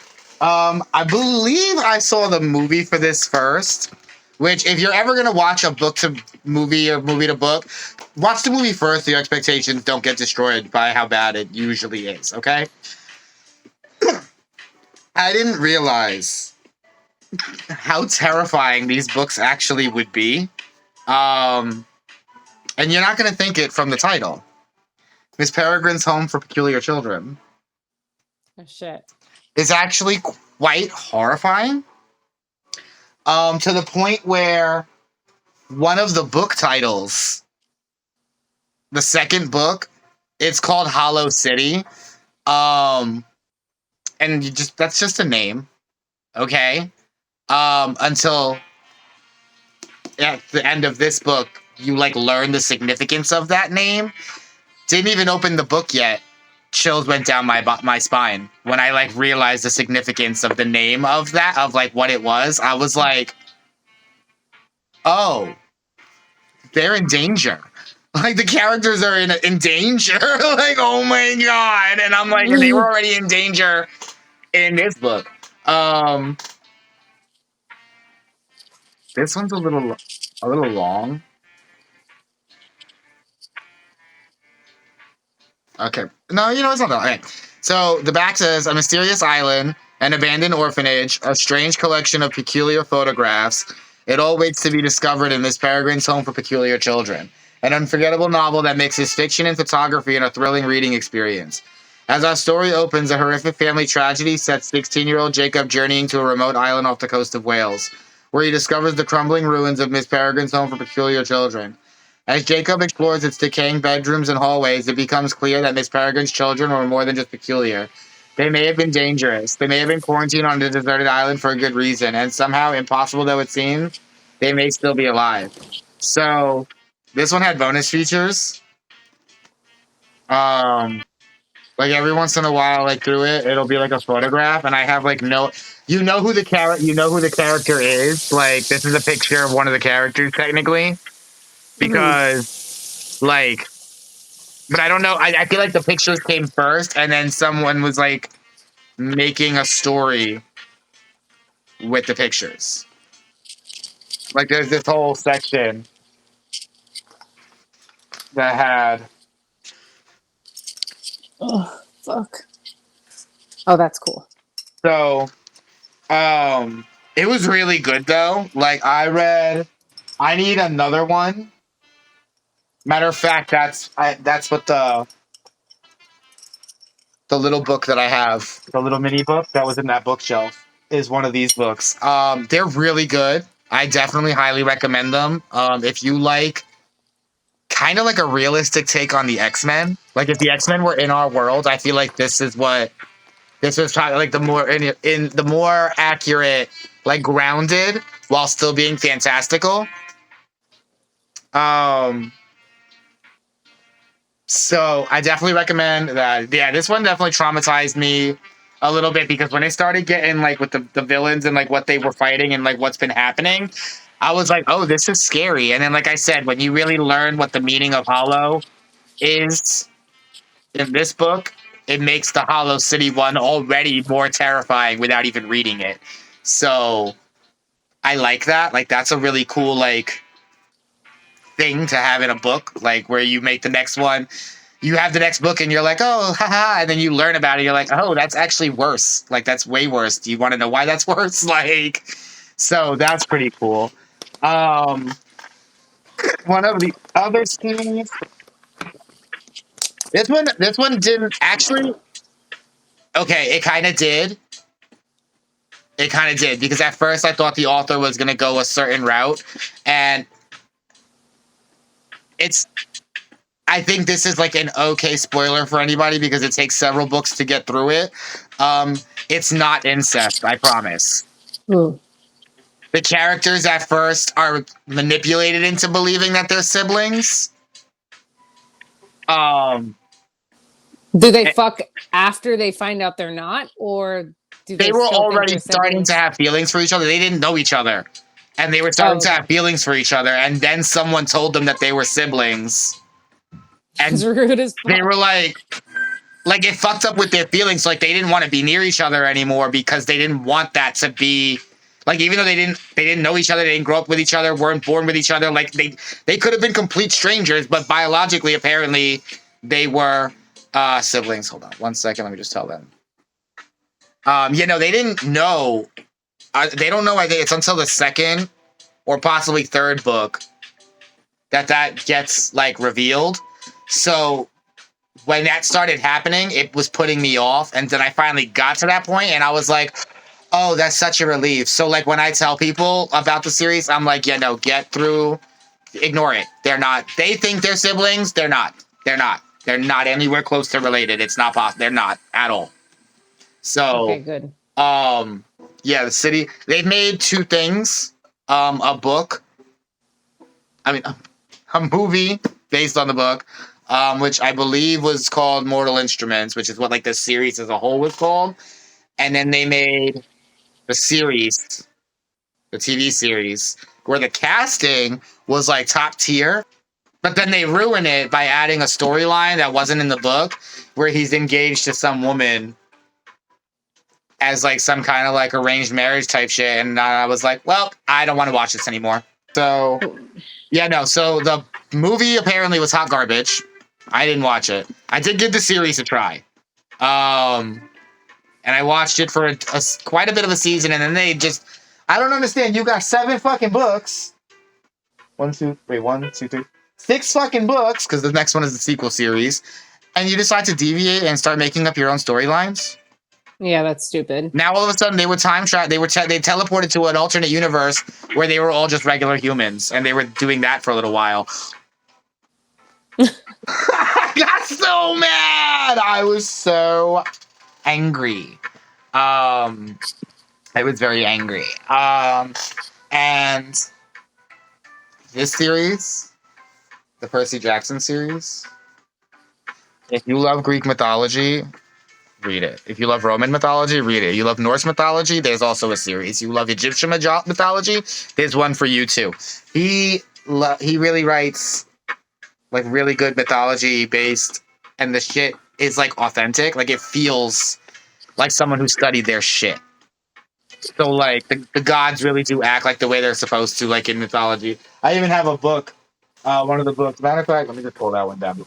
I believe I saw the movie for this first. Which, if you're ever gonna watch a book to movie or movie to book, watch the movie first. So your expectations don't get destroyed by how bad it usually is. Okay. I didn't realize how terrifying these books actually would be. And you're not gonna think it from the title. Miss Peregrine's Home for Peculiar Children. Oh, shit. Is actually quite horrifying. To the point where one of the book titles, the second book, it's called Hollow City. And that's just a name, okay? Until at the end of this book, you like learn the significance of that name. Didn't even open the book yet. Chills went down my spine when I like realized the significance of the name of that, of like what it was. I was like, oh, they're in danger. Like the characters are in danger. Like, oh my god. And I'm like, and they were already in danger in this book. This one's a little long. Okay. No, you know, it's not that. Okay. So the back says a mysterious island, an abandoned orphanage, a strange collection of peculiar photographs. It all waits to be discovered in Miss Peregrine's Home for Peculiar Children. An unforgettable novel that mixes fiction and photography in a thrilling reading experience. As our story opens, a horrific family tragedy sets 16-year-old Jacob journeying to a remote island off the coast of Wales, where he discovers the crumbling ruins of Miss Peregrine's Home for Peculiar Children. As Jacob explores its decaying bedrooms and hallways, it becomes clear that Miss Peregrine's children were more than just peculiar. They may have been dangerous. They may have been quarantined on a deserted island for a good reason, and somehow, impossible though it seems, they may still be alive. So, This one had bonus features. Um, like every once in a while, like through it, it'll be like a photograph, and I have like no, you know who the character is. Like this is a picture of one of the characters technically, Mhm. because like, but I don't know. I feel like the pictures came first, and then someone was like making a story with the pictures. Like there's this whole section that had Oh, fuck. Oh, that's cool. so it was really good though. Like I need another one. Matter of fact, that's what the little book that I have, the little mini book that was in that bookshelf, is one of these books. They're really good. I definitely highly recommend them. If you like kind of like a realistic take on the X-Men, like if the X-Men were in our world, I feel like this was probably like the more in the more accurate, like grounded while still being fantastical. Um, So I definitely recommend that. Yeah, this one definitely traumatized me a little bit because when they started getting like with the villains and like what they were fighting and like what's been happening, I was like, oh, this is scary. And then, like I said, when you really learn what the meaning of Hollow is in this book, it makes the Hollow City one already more terrifying without even reading it. So I like that. Like that's a really cool like thing to have in a book, like where you make the next one you have the next book and you're like, oh, haha, and then you learn about it. You're like, oh, that's actually worse. Like, that's way worse. Do you want to know why that's worse? Like, so that's pretty cool. Um, one of the other things, this one didn't actually. Okay, it kind of did. It kind of did because at first I thought the author was going to go a certain route, and it's I think this is like an okay spoiler for anybody because it takes several books to get through it. It's not incest, I promise. Ooh. The characters at first are manipulated into believing that they're siblings. Um, Do they fuck after they find out they're not, or do they they were still think already they're starting to siblings? have feelings for each other. They didn't know each other, and they were starting Oh, to okay. have feelings for each other. And then someone told them that they were siblings, It's and rude as they fuck. were like it fucked up with their feelings. Like they didn't want to be near each other anymore because they didn't want that to be like even though they didn't know each other, they didn't grow up with each other, weren't born with each other. Like they could have been complete strangers, but biologically, apparently, they were siblings. Hold on one second. Let me just tell them. They didn't know. They don't know. I think it's until the second or possibly third book that gets like revealed. So when that started happening, it was putting me off. And then I finally got to that point and I was like, oh, that's such a relief. So, like, when I tell people about the series, I'm like, yeah, no, get through, ignore it. They're not, they think they're siblings. They're not. They're not. They're not anywhere close to related. It's not possible. They're not at all. Okay, So, good. um, yeah, the city, they've made two things a book, I mean, a movie based on the book, which I believe was called Mortal Instruments, which is what like the series as a whole was called. And then they made the series, the TV series, where the casting was like top tier. But then they ruin it by adding a storyline that wasn't in the book, where he's engaged to some woman as like some kind of like arranged marriage type shit. And I was like, well, I don't want to watch this anymore. So yeah, no. So the movie apparently was hot garbage. I didn't watch it. I did give the series a try. And I watched it for quite a bit of a season, and then they just, I don't understand. You got seven fucking books. One, two, wait, one, two, three, six fucking books, because the next one is the sequel series, and you decide to deviate and start making up your own storylines. Yeah, that's stupid. Now all of a sudden they were time travel. They teleported to an alternate universe where they were all just regular humans, and they were doing that for a little while. I got so mad. I was so angry. I was very angry. And this series, the Percy Jackson series. If you love Greek mythology, read it. If you love Roman mythology, read it. You love Norse mythology, there's also a series. You love Egyptian mythology, there's one for you too. He really writes like really good mythology based, and the shit is like authentic. Like it feels like someone who studied their shit. So like the gods really do act like the way they're supposed to, like in mythology. I even have a book, one of the books. Matter of fact, let me just pull that one down.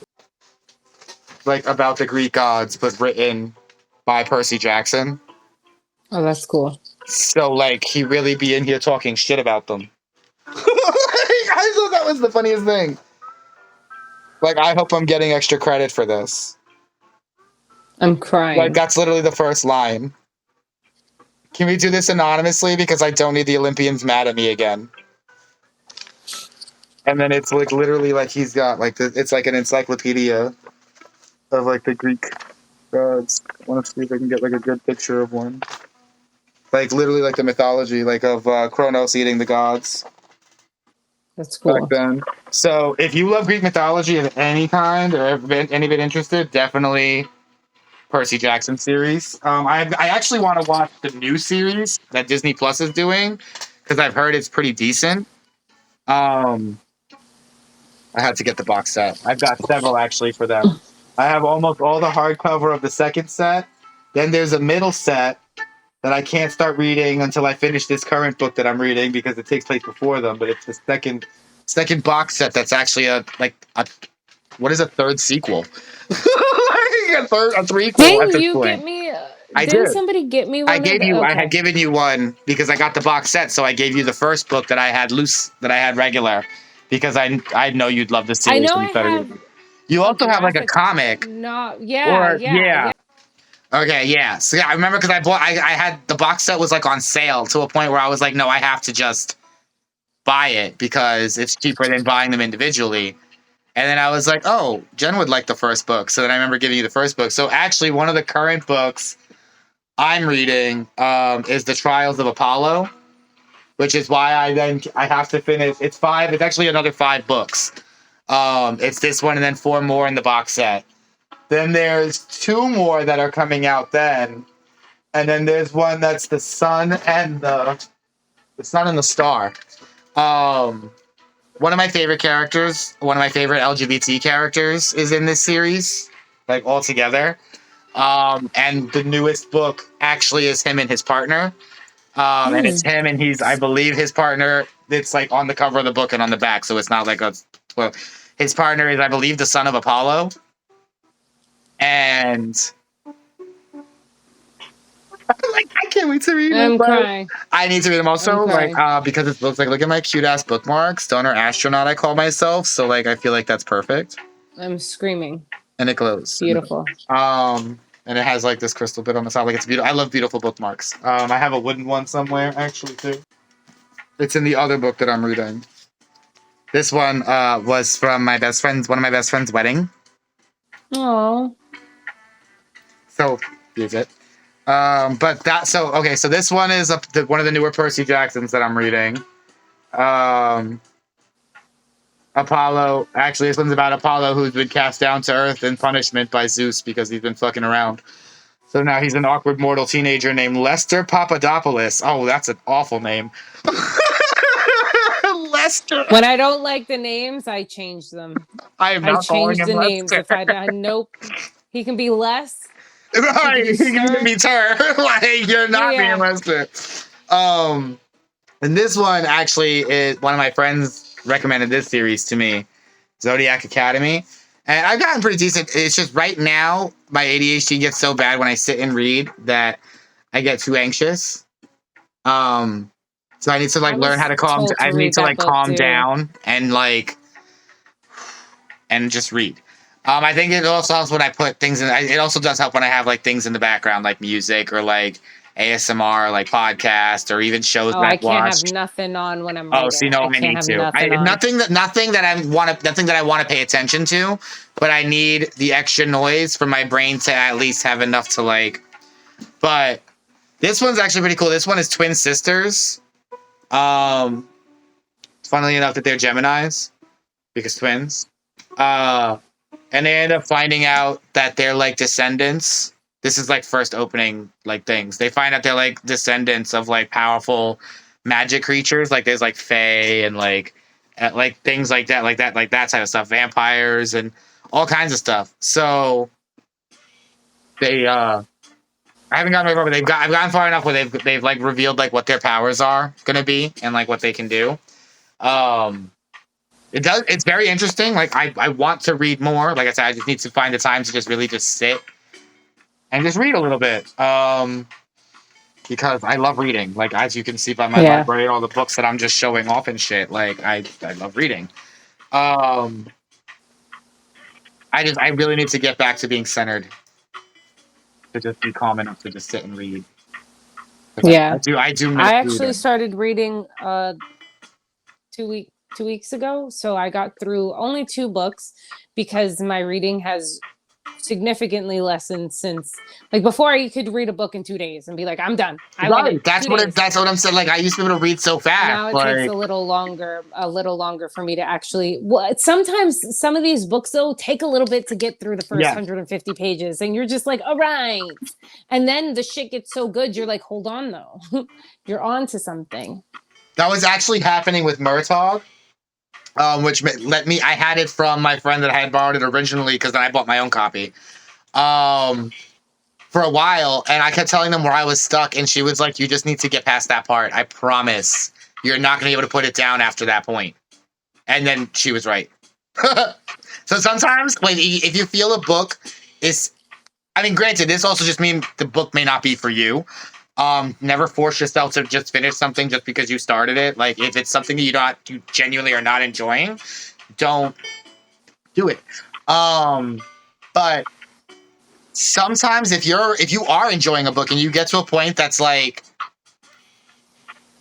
Like about the Greek gods, but written by Percy Jackson. Oh, that's cool. So like he really be in here talking shit about them. I thought that was the funniest thing. Like I hope I'm getting extra credit for this. I'm crying. Like that's literally the first line. Can we do this anonymously because I don't need the Olympians mad at me again? And then it's like literally like he's got like it's like an encyclopedia of like the Greek gods. I want to see if I can get like a good picture of one. Like literally like the mythology, like of Kronos eating the gods. That's cool. Back then. So if you love Greek mythology of any kind or ever been any bit interested, definitely Percy Jackson series. I actually want to watch the new series that Disney Plus is doing because I've heard it's pretty decent. I had to get the box set. I've got several actually for them. I have almost all the hardcover of the second set. Then there's a middle set that I can't start reading until I finish this current book that I'm reading because it takes place before them. But it's the second box set that's actually a what is a third sequel? a threequel Didn't at this you point. get me? I Didn't did. somebody get me one? I had given you one because I got the box set, so I gave you the first book that I had regular because I know you'd love the series. I know I have. You also have like a comic. No, yeah. Okay, yeah. So yeah, I remember because I had the box set was like on sale to a point where I was like, no, I have to just buy it because it's cheaper than buying them individually. And then I was like, oh, Jen would like the first book. So then I remember giving you the first book. So actually, one of the current books I'm reading is The Trials of Apollo, which is why I have to finish. It's actually another 5 books. It's this one and then 4 more in the box set. Then there's 2 more that are coming out then. And then there's one that's the sun and the star. One of my favorite characters, one of my favorite LGBT characters is in this series, like all together. And the newest book actually is him and his partner. And it's him and I believe his partner, it's like on the cover of the book and on the back. So it's not like his partner is, I believe, the son of Apollo. And I can't wait to read it. I'm crying. I need to read them also, because it looks like, look at my cute ass bookmark, stoner astronaut. I call myself, so like I feel like that's perfect. I'm screaming. And it glows. Beautiful. And it has like this crystal bit on the side. Like it's beautiful. I love beautiful bookmarks. I have a wooden one somewhere actually too. It's in the other book that I'm reading. This one was from one of my best friend's wedding. Oh. So here's it. So this one is one of the newer Percy Jacksons that I'm reading. Apollo. Actually, this one's about Apollo, who's been cast down to Earth in punishment by Zeus because he's been fucking around. So now he's an awkward mortal teenager named Lester Papadopoulos. Oh, that's an awful name. Lester. When I don't like the names, I change them. I am not calling him Lester. Names. If nope, he can be less. Right, he can be Tur. Like you're not being Lester. And this one actually is one of my friends recommended this series to me, Zodiac Academy, and I've gotten pretty decent. It's just right now my ADHD gets so bad when I sit and read that I get too anxious. So I need to learn how to calm. I need to calm down and and just read. I think it also helps when I put things in. It also does help when I have things in the background, like music or ASMR, like podcast, or even shows that I watch. I can't have nothing on when I'm reading. Oh, see, no, I need to. Nothing that I want to pay attention to, but I need the extra noise for my brain to at least have enough to But this one's actually pretty cool. This one is twin sisters. Funnily enough, that they're Geminis because twins. And they end up finding out that they're like descendants. This is like first opening like things. They find out they're like descendants of like powerful magic creatures. Like there's like fae and like things like that type of stuff. Vampires and all kinds of stuff. So they I haven't gotten very far, but I've gotten far enough where they've like revealed like what their powers are gonna be and like what they can do. Um it's very interesting. Like I want to read more. Like I said, I just need to find the time to just really just sit and just read a little bit. Because I love reading. Like as you can see by my library, all the books that I'm just showing off and shit. Like I love reading. Um I really need to get back to being centered. To just be calm enough to just sit and read. Yeah. I do miss I actually reading. started reading 2 weeks ago, so I got through only 2 books because my reading has significantly lessened since, like, before I could read a book in 2 days and be like, I'm done. I love it. That's 2 what days. that's what I'm saying. Like I used to be able to read so fast. Now it takes a little longer for me to actually. Well, sometimes some of these books though take a little bit to get through the first 150 pages, and you're just like, all right, and then the shit gets so good, you're like, hold on though, you're on to something. That was actually happening with Murtaugh. Which let me. I had it from my friend that I had borrowed it originally because then I bought my own copy. For a while, and I kept telling them where I was stuck, and she was like, "You just need to get past that part. I promise, you're not gonna be able to put it down after that point." And then she was right. So sometimes, if you feel a book is, I mean, granted, this also just means the book may not be for you. Never force yourself to just finish something just because you started it. Like if it's something that you genuinely are not enjoying, don't do it. But sometimes if you are enjoying a book and you get to a point that's like,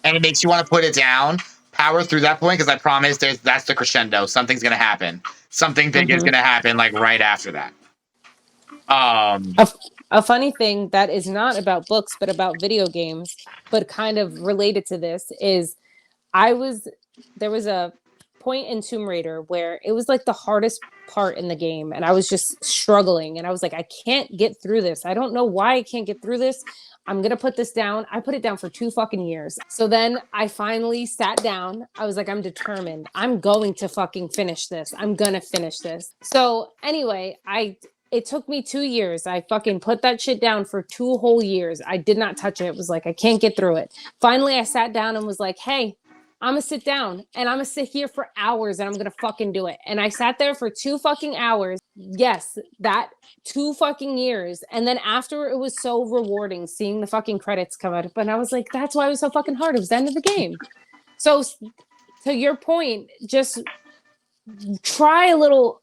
and it makes you want to put it down, power through that point because I promise that's the crescendo. Something's gonna happen. Something big is gonna happen like right after that. A funny thing that is not about books but about video games, but kind of related to this is there was a point in Tomb Raider where it was like the hardest part in the game and I was just struggling and I was like, I can't get through this. I don't know why I can't get through this. I'm going to put this down. I put it down for 2 fucking years. So then I finally sat down. I was like, I'm determined. I'm going to fucking finish this. I'm going to finish this. So anyway, it took me 2 years. I fucking put that shit down for 2 whole years. I did not touch it. It was like, I can't get through it. Finally, I sat down and was like, hey, I'm gonna sit down and I'm gonna sit here for hours and I'm gonna fucking do it. And I sat there for 2 fucking hours. Yes, that 2 fucking years. And then after, it was so rewarding seeing the fucking credits come out. But I was like, that's why it was so fucking hard. It was the end of the game. So to your point, just try a little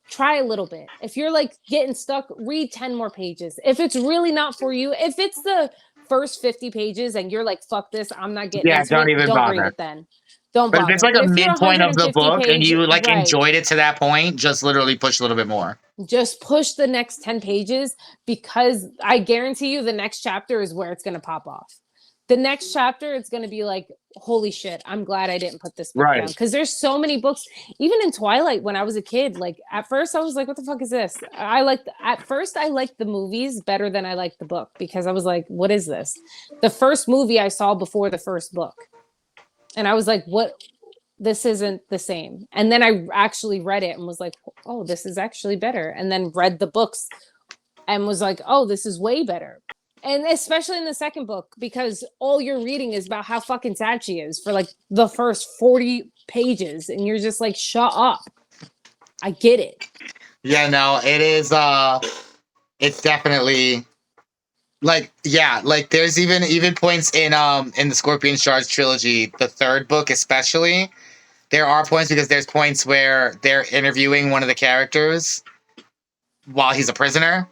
bit. If you're like getting stuck, read 10 more pages. If it's really not for you, if it's the first 50 pages and you're like, fuck this, I'm not getting into it, don't bother. Read it then. Don't bother. But if it's like a midpoint of the book and you like right, enjoyed it to that point, just literally push a little bit more. Just push the next 10 pages because I guarantee you the next chapter is where it's going to pop off. The next chapter, it's going to be like, holy shit, I'm glad I didn't put this book down. Because there's so many books, even in Twilight when I was a kid, like at first I was like, what the fuck is this? At first I liked the movies better than I liked the book because I was like, what is this? The first movie I saw before the first book. And I was like, what? This isn't the same. And then I actually read it and was like, oh, this is actually better. And then read the books and was like, oh, this is way better. And especially in the second book, because all you're reading is about how fucking sad she is for like the first 40 pages. And you're just like, shut up. I get it. Yeah, no, it is, it's definitely like, yeah, like there's even points in the Scorpion Shards trilogy, the third book especially, there are points because there's points where they're interviewing one of the characters while he's a prisoner.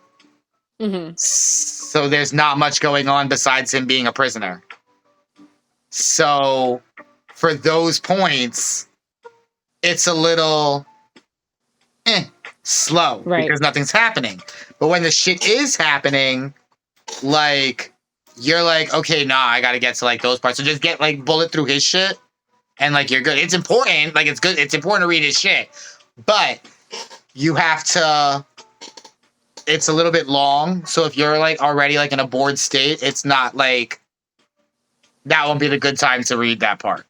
So there's not much going on besides him being a prisoner. So for those points, it's a little slow because nothing's happening. But when the shit is happening, like you're like, okay, nah, I gotta get to like those parts. So just get like bullet through his shit and like you're good. It's important, like it's good, it's important to read his shit. But you have to. It's a little bit long, so if you're like already like in a bored state, it's not like that won't be the good time to read that part.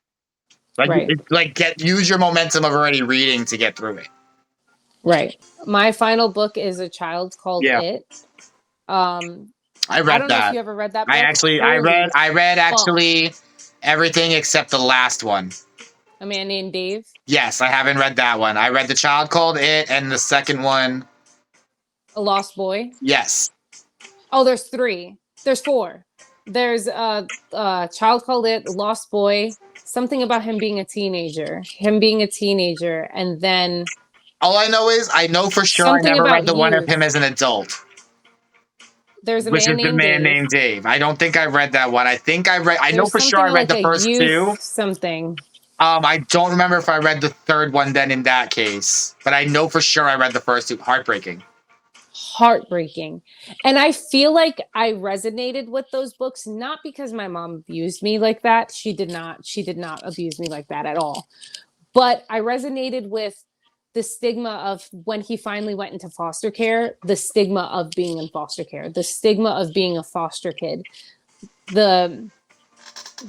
Like, Right. it's like use your momentum of already reading to get through it. Right. My final book is A Child Called Yeah, It. Um, I I read don't know if that. you ever read that I book. actually, Holy I read fuck. actually everything except the last one. A Man Named Dave. Yes, I haven't read that one. I read The Child Called It, and the second one. A Lost Boy. Yes. Oh, there's 3. There's 4. There's a Child Called It, Lost Boy, something about him being a teenager. And then All I know is I know for sure I something never read about the one of youth. him as an adult, There's a which man is The named Man Dave. Named Dave. I don't think I read that one. I think I read. I know There's for sure I something read like the a first two. youth something. I don't remember if I read the third one then in that case, but I know for sure I read the first two. Heartbreaking. Heartbreaking. And I feel like I resonated with those books, not because my mom abused me like that. She did not abuse me like that at all. But I resonated with the stigma of when he finally went into foster care, the stigma of being in foster care, the stigma of being a foster kid,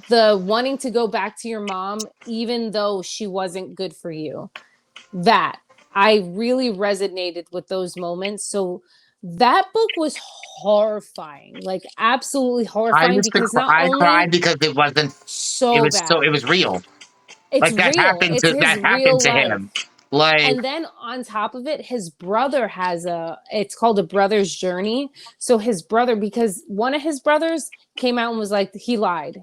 the wanting to go back to your mom even though she wasn't good for you. That I really resonated with those moments. So that book was horrifying, like absolutely horrifying, because not I cried only because it wasn't. It so was so. It bad, was real. it's Like real, it's his that happened real to life. him. Like, And then on top of it, his brother has it's called A Brother's Journey. So his brother, because one of his brothers came out and was like, he lied,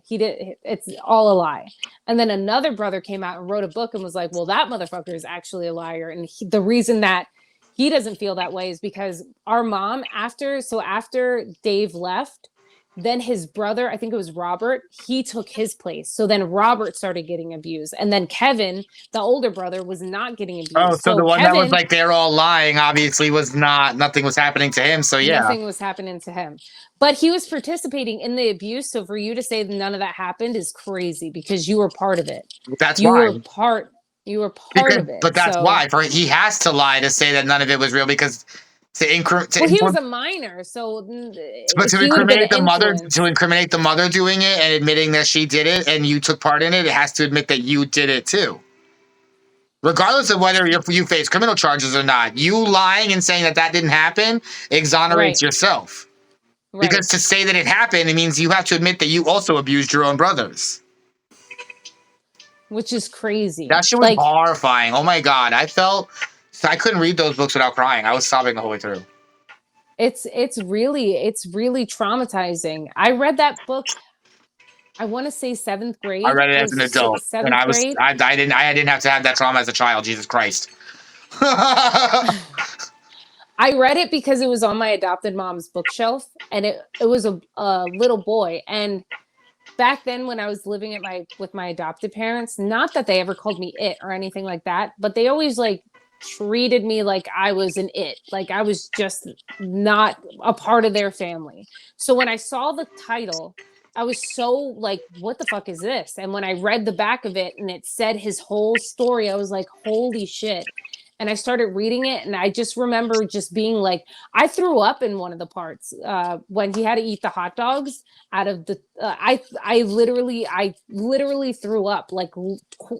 it's all a lie. And then another brother came out and wrote a book and was like, well, that motherfucker is actually a liar. And the reason that he doesn't feel that way is because our mom, after Dave left, then his brother, I think it was Robert, he took his place. So then Robert started getting abused. And then Kevin, the older brother, was not getting oh, abused. so the So one that was Kevin, like they're all lying obviously was not. Nothing was happening to him. So yeah, nothing was happening to him. But he was participating in the abuse. So for you to say that none of that happened is crazy, because you were part of it. that's You why. were part you were part Because, of it. but that's So why. For he has to lie to say that none of it was real because well, he was a minor, so but to he would have been incriminate the mother, influenced. doing it and admitting that she did it and you took part in it, it has to admit that you did it too. Regardless of whether you face criminal charges or not, you lying and saying that that didn't happen exonerates Right. yourself. Right. Because to say that it happened, it means you have to admit that you also abused your own brothers. Which is crazy. That shit was Like, horrifying. Oh my god, I couldn't read those books without crying. I was sobbing the whole way through. it's really traumatizing. I read that book, I want to say 7th I grade. read it It as an was adult, and 7th grade. I didn't have to have that trauma as a child. Jesus Christ. I read it because it was on my adopted mom's bookshelf, and it was a little boy. And back then, when I was living with my adopted parents, not that they ever called me it or anything like that, but they always like treated me like I was an it, like I was just not a part of their family. So when I saw the title, I was so like, what the fuck is this? And when I read the back of it and it said his whole story, I was like, holy shit. And I started reading it, and I just remember just being like, I threw up in one of the parts when he had to eat the hot dogs out of the. I literally threw up, like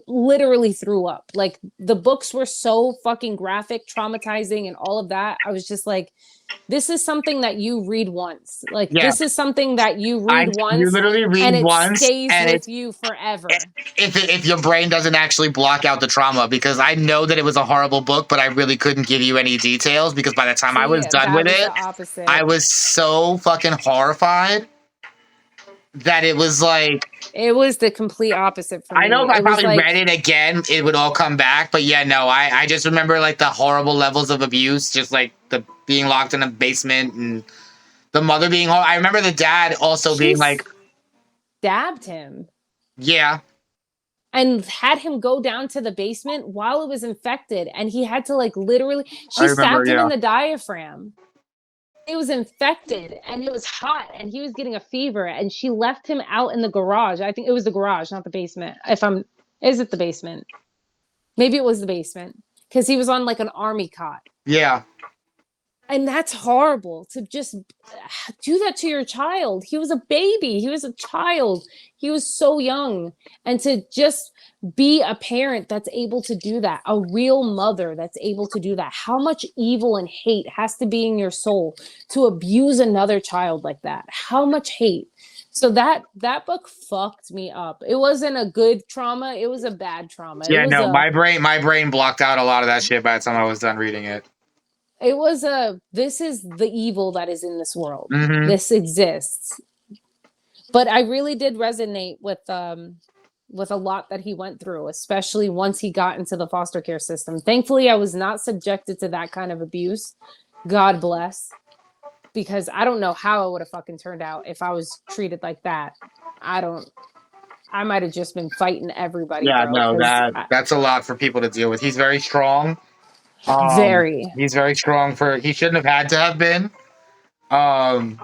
literally threw up. Like the books were so fucking graphic, traumatizing, and all of that. I was just like, this is something that you read once. Like Yeah, this is something that you read you once, literally read and it once, stays and with you forever. if your brain doesn't actually block out the trauma, because I know that it was a horrible book, but I really couldn't give you any details because by the time I See, was done that with was the it, I opposite. was so fucking horrified that it was like, It was the complete opposite for I know if me. I It was probably like, read it again, it would all come back. But yeah, no, I just remember like the horrible levels of abuse, just like the being locked in a basement and the mother being. I remember the dad also she being like, stabbed him yeah, and had him go down to the basement while it was infected. And he had to like literally, I she remember, stabbed him yeah. in the diaphragm. It was infected and it was hot and he was getting a fever, and she left him out in the garage. I think it was the garage, not the basement. Is it the basement? Maybe it was the basement, because he was on like an army cot. Yeah. And that's horrible to just do that to your child. He was a baby. He was a child. He was so young. And to just be a parent that's able to do that, a real mother that's able to do that. How much evil and hate has to be in your soul to abuse another child like that? How much hate? So that book fucked me up. It wasn't a good trauma, it was a bad trauma. Yeah, no, my brain blocked out a lot of that shit by the time I was done reading it. It was a this is the evil that is in this world. Mm-hmm. This exists. But I really did resonate with a lot that he went through, especially once he got into the foster care system. Thankfully, I was not subjected to that kind of abuse. God bless. Because I don't know how it would have fucking turned out if I was treated like that. I might have just been fighting everybody, Yeah, bro. no, Because that's a lot for people to deal with. He's very strong. very. He's very strong for. He shouldn't have had to have been. Um,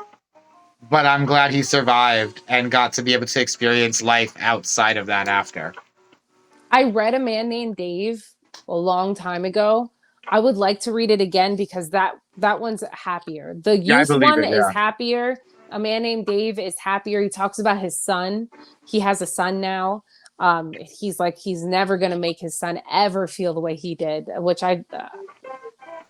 but I'm glad he survived and got to be able to experience life outside of that after. I read A Man Named Dave a long time ago. I would like to read it again because that one's happier. The Yeah, I youth believe one it. is Yeah. happier. A Man Named Dave is happier. He talks about his son. He has a son now. He's like he's never going to make his son ever feel the way he did, which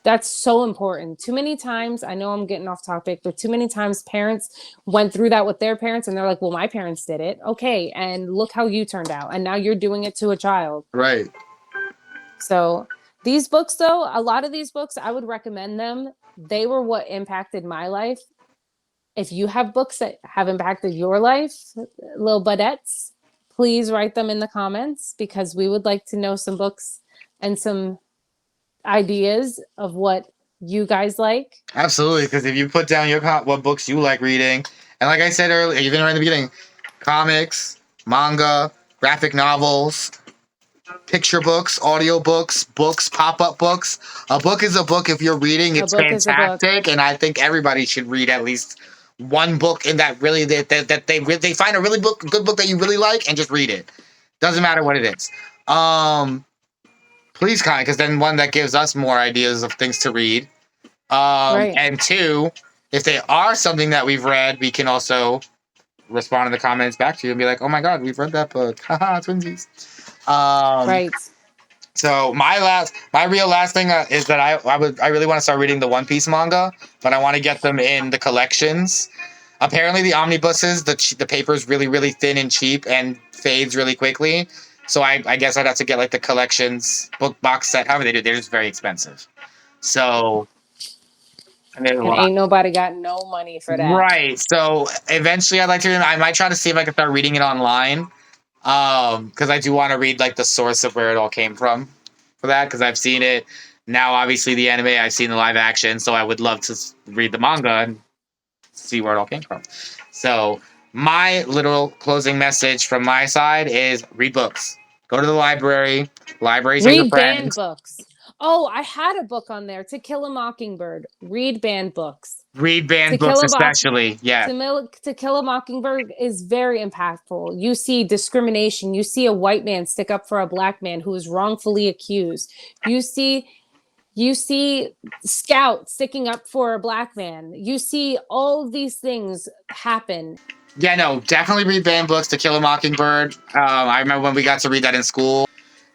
that's so important. Too many times, I know I'm getting off topic, but too many times parents went through that with their parents and they're like, well, my parents did it. Okay. And look how you turned out. And now you're doing it to a child. Right. So these books, though, a lot of these books, I would recommend them. They were what impacted my life. If you have books that have impacted your life, little Bud-ettes, please write them in the comments because we would like to know some books and some ideas of what you guys like. Absolutely, because if you put down what books you like reading, and like I said earlier, even right in the beginning, comics, manga, graphic novels, picture books, audio books, pop-up books. A book is a book. If you're reading, A it's book is a book. fantastic, and I think everybody should read at least one book in that really that they find a really good book that you really like and just read it. Doesn't matter what it is. Please comment because then one that gives us more ideas of things to read. Right. And two, if they are something that we've read, we can also respond in the comments back to you and be like, "Oh my god, we've read that book!" Haha, twinsies. Right. So my real last thing is that I really want to start reading the One Piece manga, but I want to get them in the collections. Apparently, the omnibuses, the paper is really thin and cheap and fades really quickly. So I guess I'd have to get like the collections book box set. However they do, they're just very expensive. So and there's a And lot. ain't nobody got no money for that. Right. So eventually, I'd like to. I might try to see if I can start reading it online. Because I do want to read like the source of where it all came from for that. Because I've seen it now. Obviously, the anime. I've seen the live action. So I would love to read the manga and see where it all came from. So my little closing message from my side is read books. Go to the library. Libraries are your Read banned friends. books. Oh, I had a book on there. To Kill a Mockingbird. Read banned books. Read banned To Kill books, a especially. Yeah. To Kill a Mockingbird is very impactful. You see discrimination. You see a white man stick up for a black man who is wrongfully accused. You see Scout sticking up for a black man. You see all of these things happen. Yeah, no, definitely read banned books. To Kill a Mockingbird. I remember when we got to read that in school.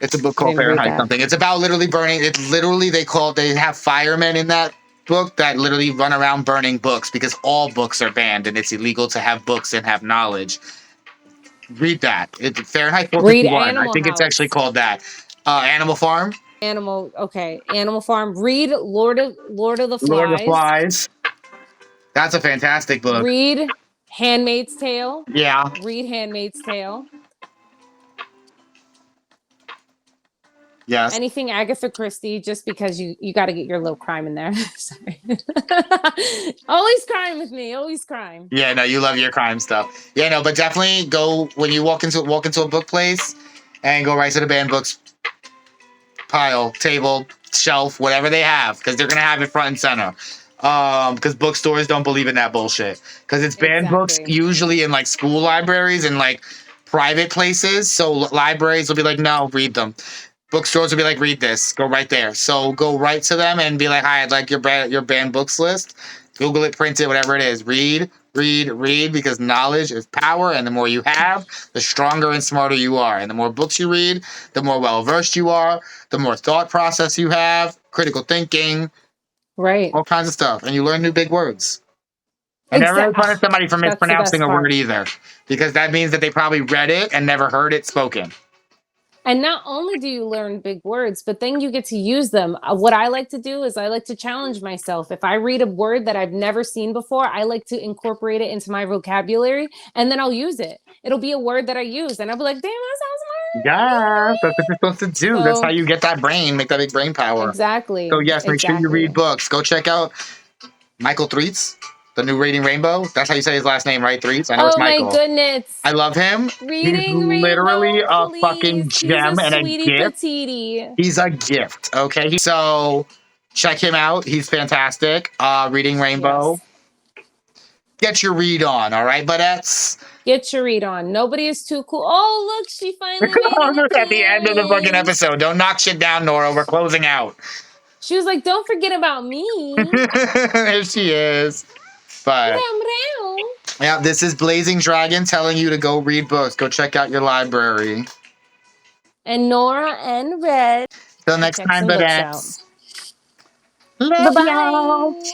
It's a book I called didn't read Fahrenheit that. something. It's about literally burning. It's literally they have firemen in that book that literally run around burning books because all books are banned and it's illegal to have books and have knowledge. Read that. It's Fahrenheit Read 451. I Animal think it's actually House. called that. Animal Farm. Animal Farm. Read Lord of the Lord of the Flies. Flies. That's a fantastic book. Read Handmaid's Tale. Yeah. Read Handmaid's Tale. Yes. Anything Agatha Christie, just because you got to get your little crime in there. Sorry. Always crime with me. Always crime. Yeah, no, you love your crime stuff. Yeah, no, but definitely go when you walk into a book place and go right to the banned books pile, table, shelf, whatever they have, because they're gonna have it front and center. Because bookstores don't believe in that bullshit. Because it's banned books Exactly. usually in like school libraries and like private places. So libraries will be like, no, read them. bookstores will be like, read this, go right there. So go right to them and be like, hi, I'd like your banned books list. Google it, print it, whatever it is. Read, read, read, because knowledge is power, and the more you have, the stronger and smarter you are. And the more books you read, the more well-versed you are, the more thought process you have, critical thinking, Right. all kinds of stuff. And you learn new big words. And never make Exactly. fun of somebody for That's the mispronouncing best a part. word either, because that means that they probably read it and never heard it spoken. And not only do you learn big words, but then you get to use them. What I like to do is I like to challenge myself. If I read a word that I've never seen before, I like to incorporate it into my vocabulary, and then I'll use it. It'll be a word that I use, and I'll be like, damn, that sounds smart. Yeah, that's what you're supposed to do. That's how So you get that brain, make that big brain power. So exactly. yes, make sure you read Exactly. books. Go check out Michael Threets, the new Reading Rainbow. That's how you say his last name, right? Threets. I know it's Oh my Michael. goodness. I love him. He's Reading literally Rainbow, a fucking please. He's a gem and a sweetie gift. patootie. He's a gift. Okay, so check him out. He's fantastic. Reading Rainbow. Yes. Get your read on, all right, Bud-ettes? Get your read on. Nobody is too cool. Oh, look, she finally made it At the end of the fucking in. episode. Don't knock shit down, Nora. We're closing out. She was like, don't forget about me. There she is. But yeah, this is Blazing Dragon telling you to go read books. Go check out your library. And Nora and Red. Till next Check time, some books out. Bud-ettes. Love y'all. Bye-bye.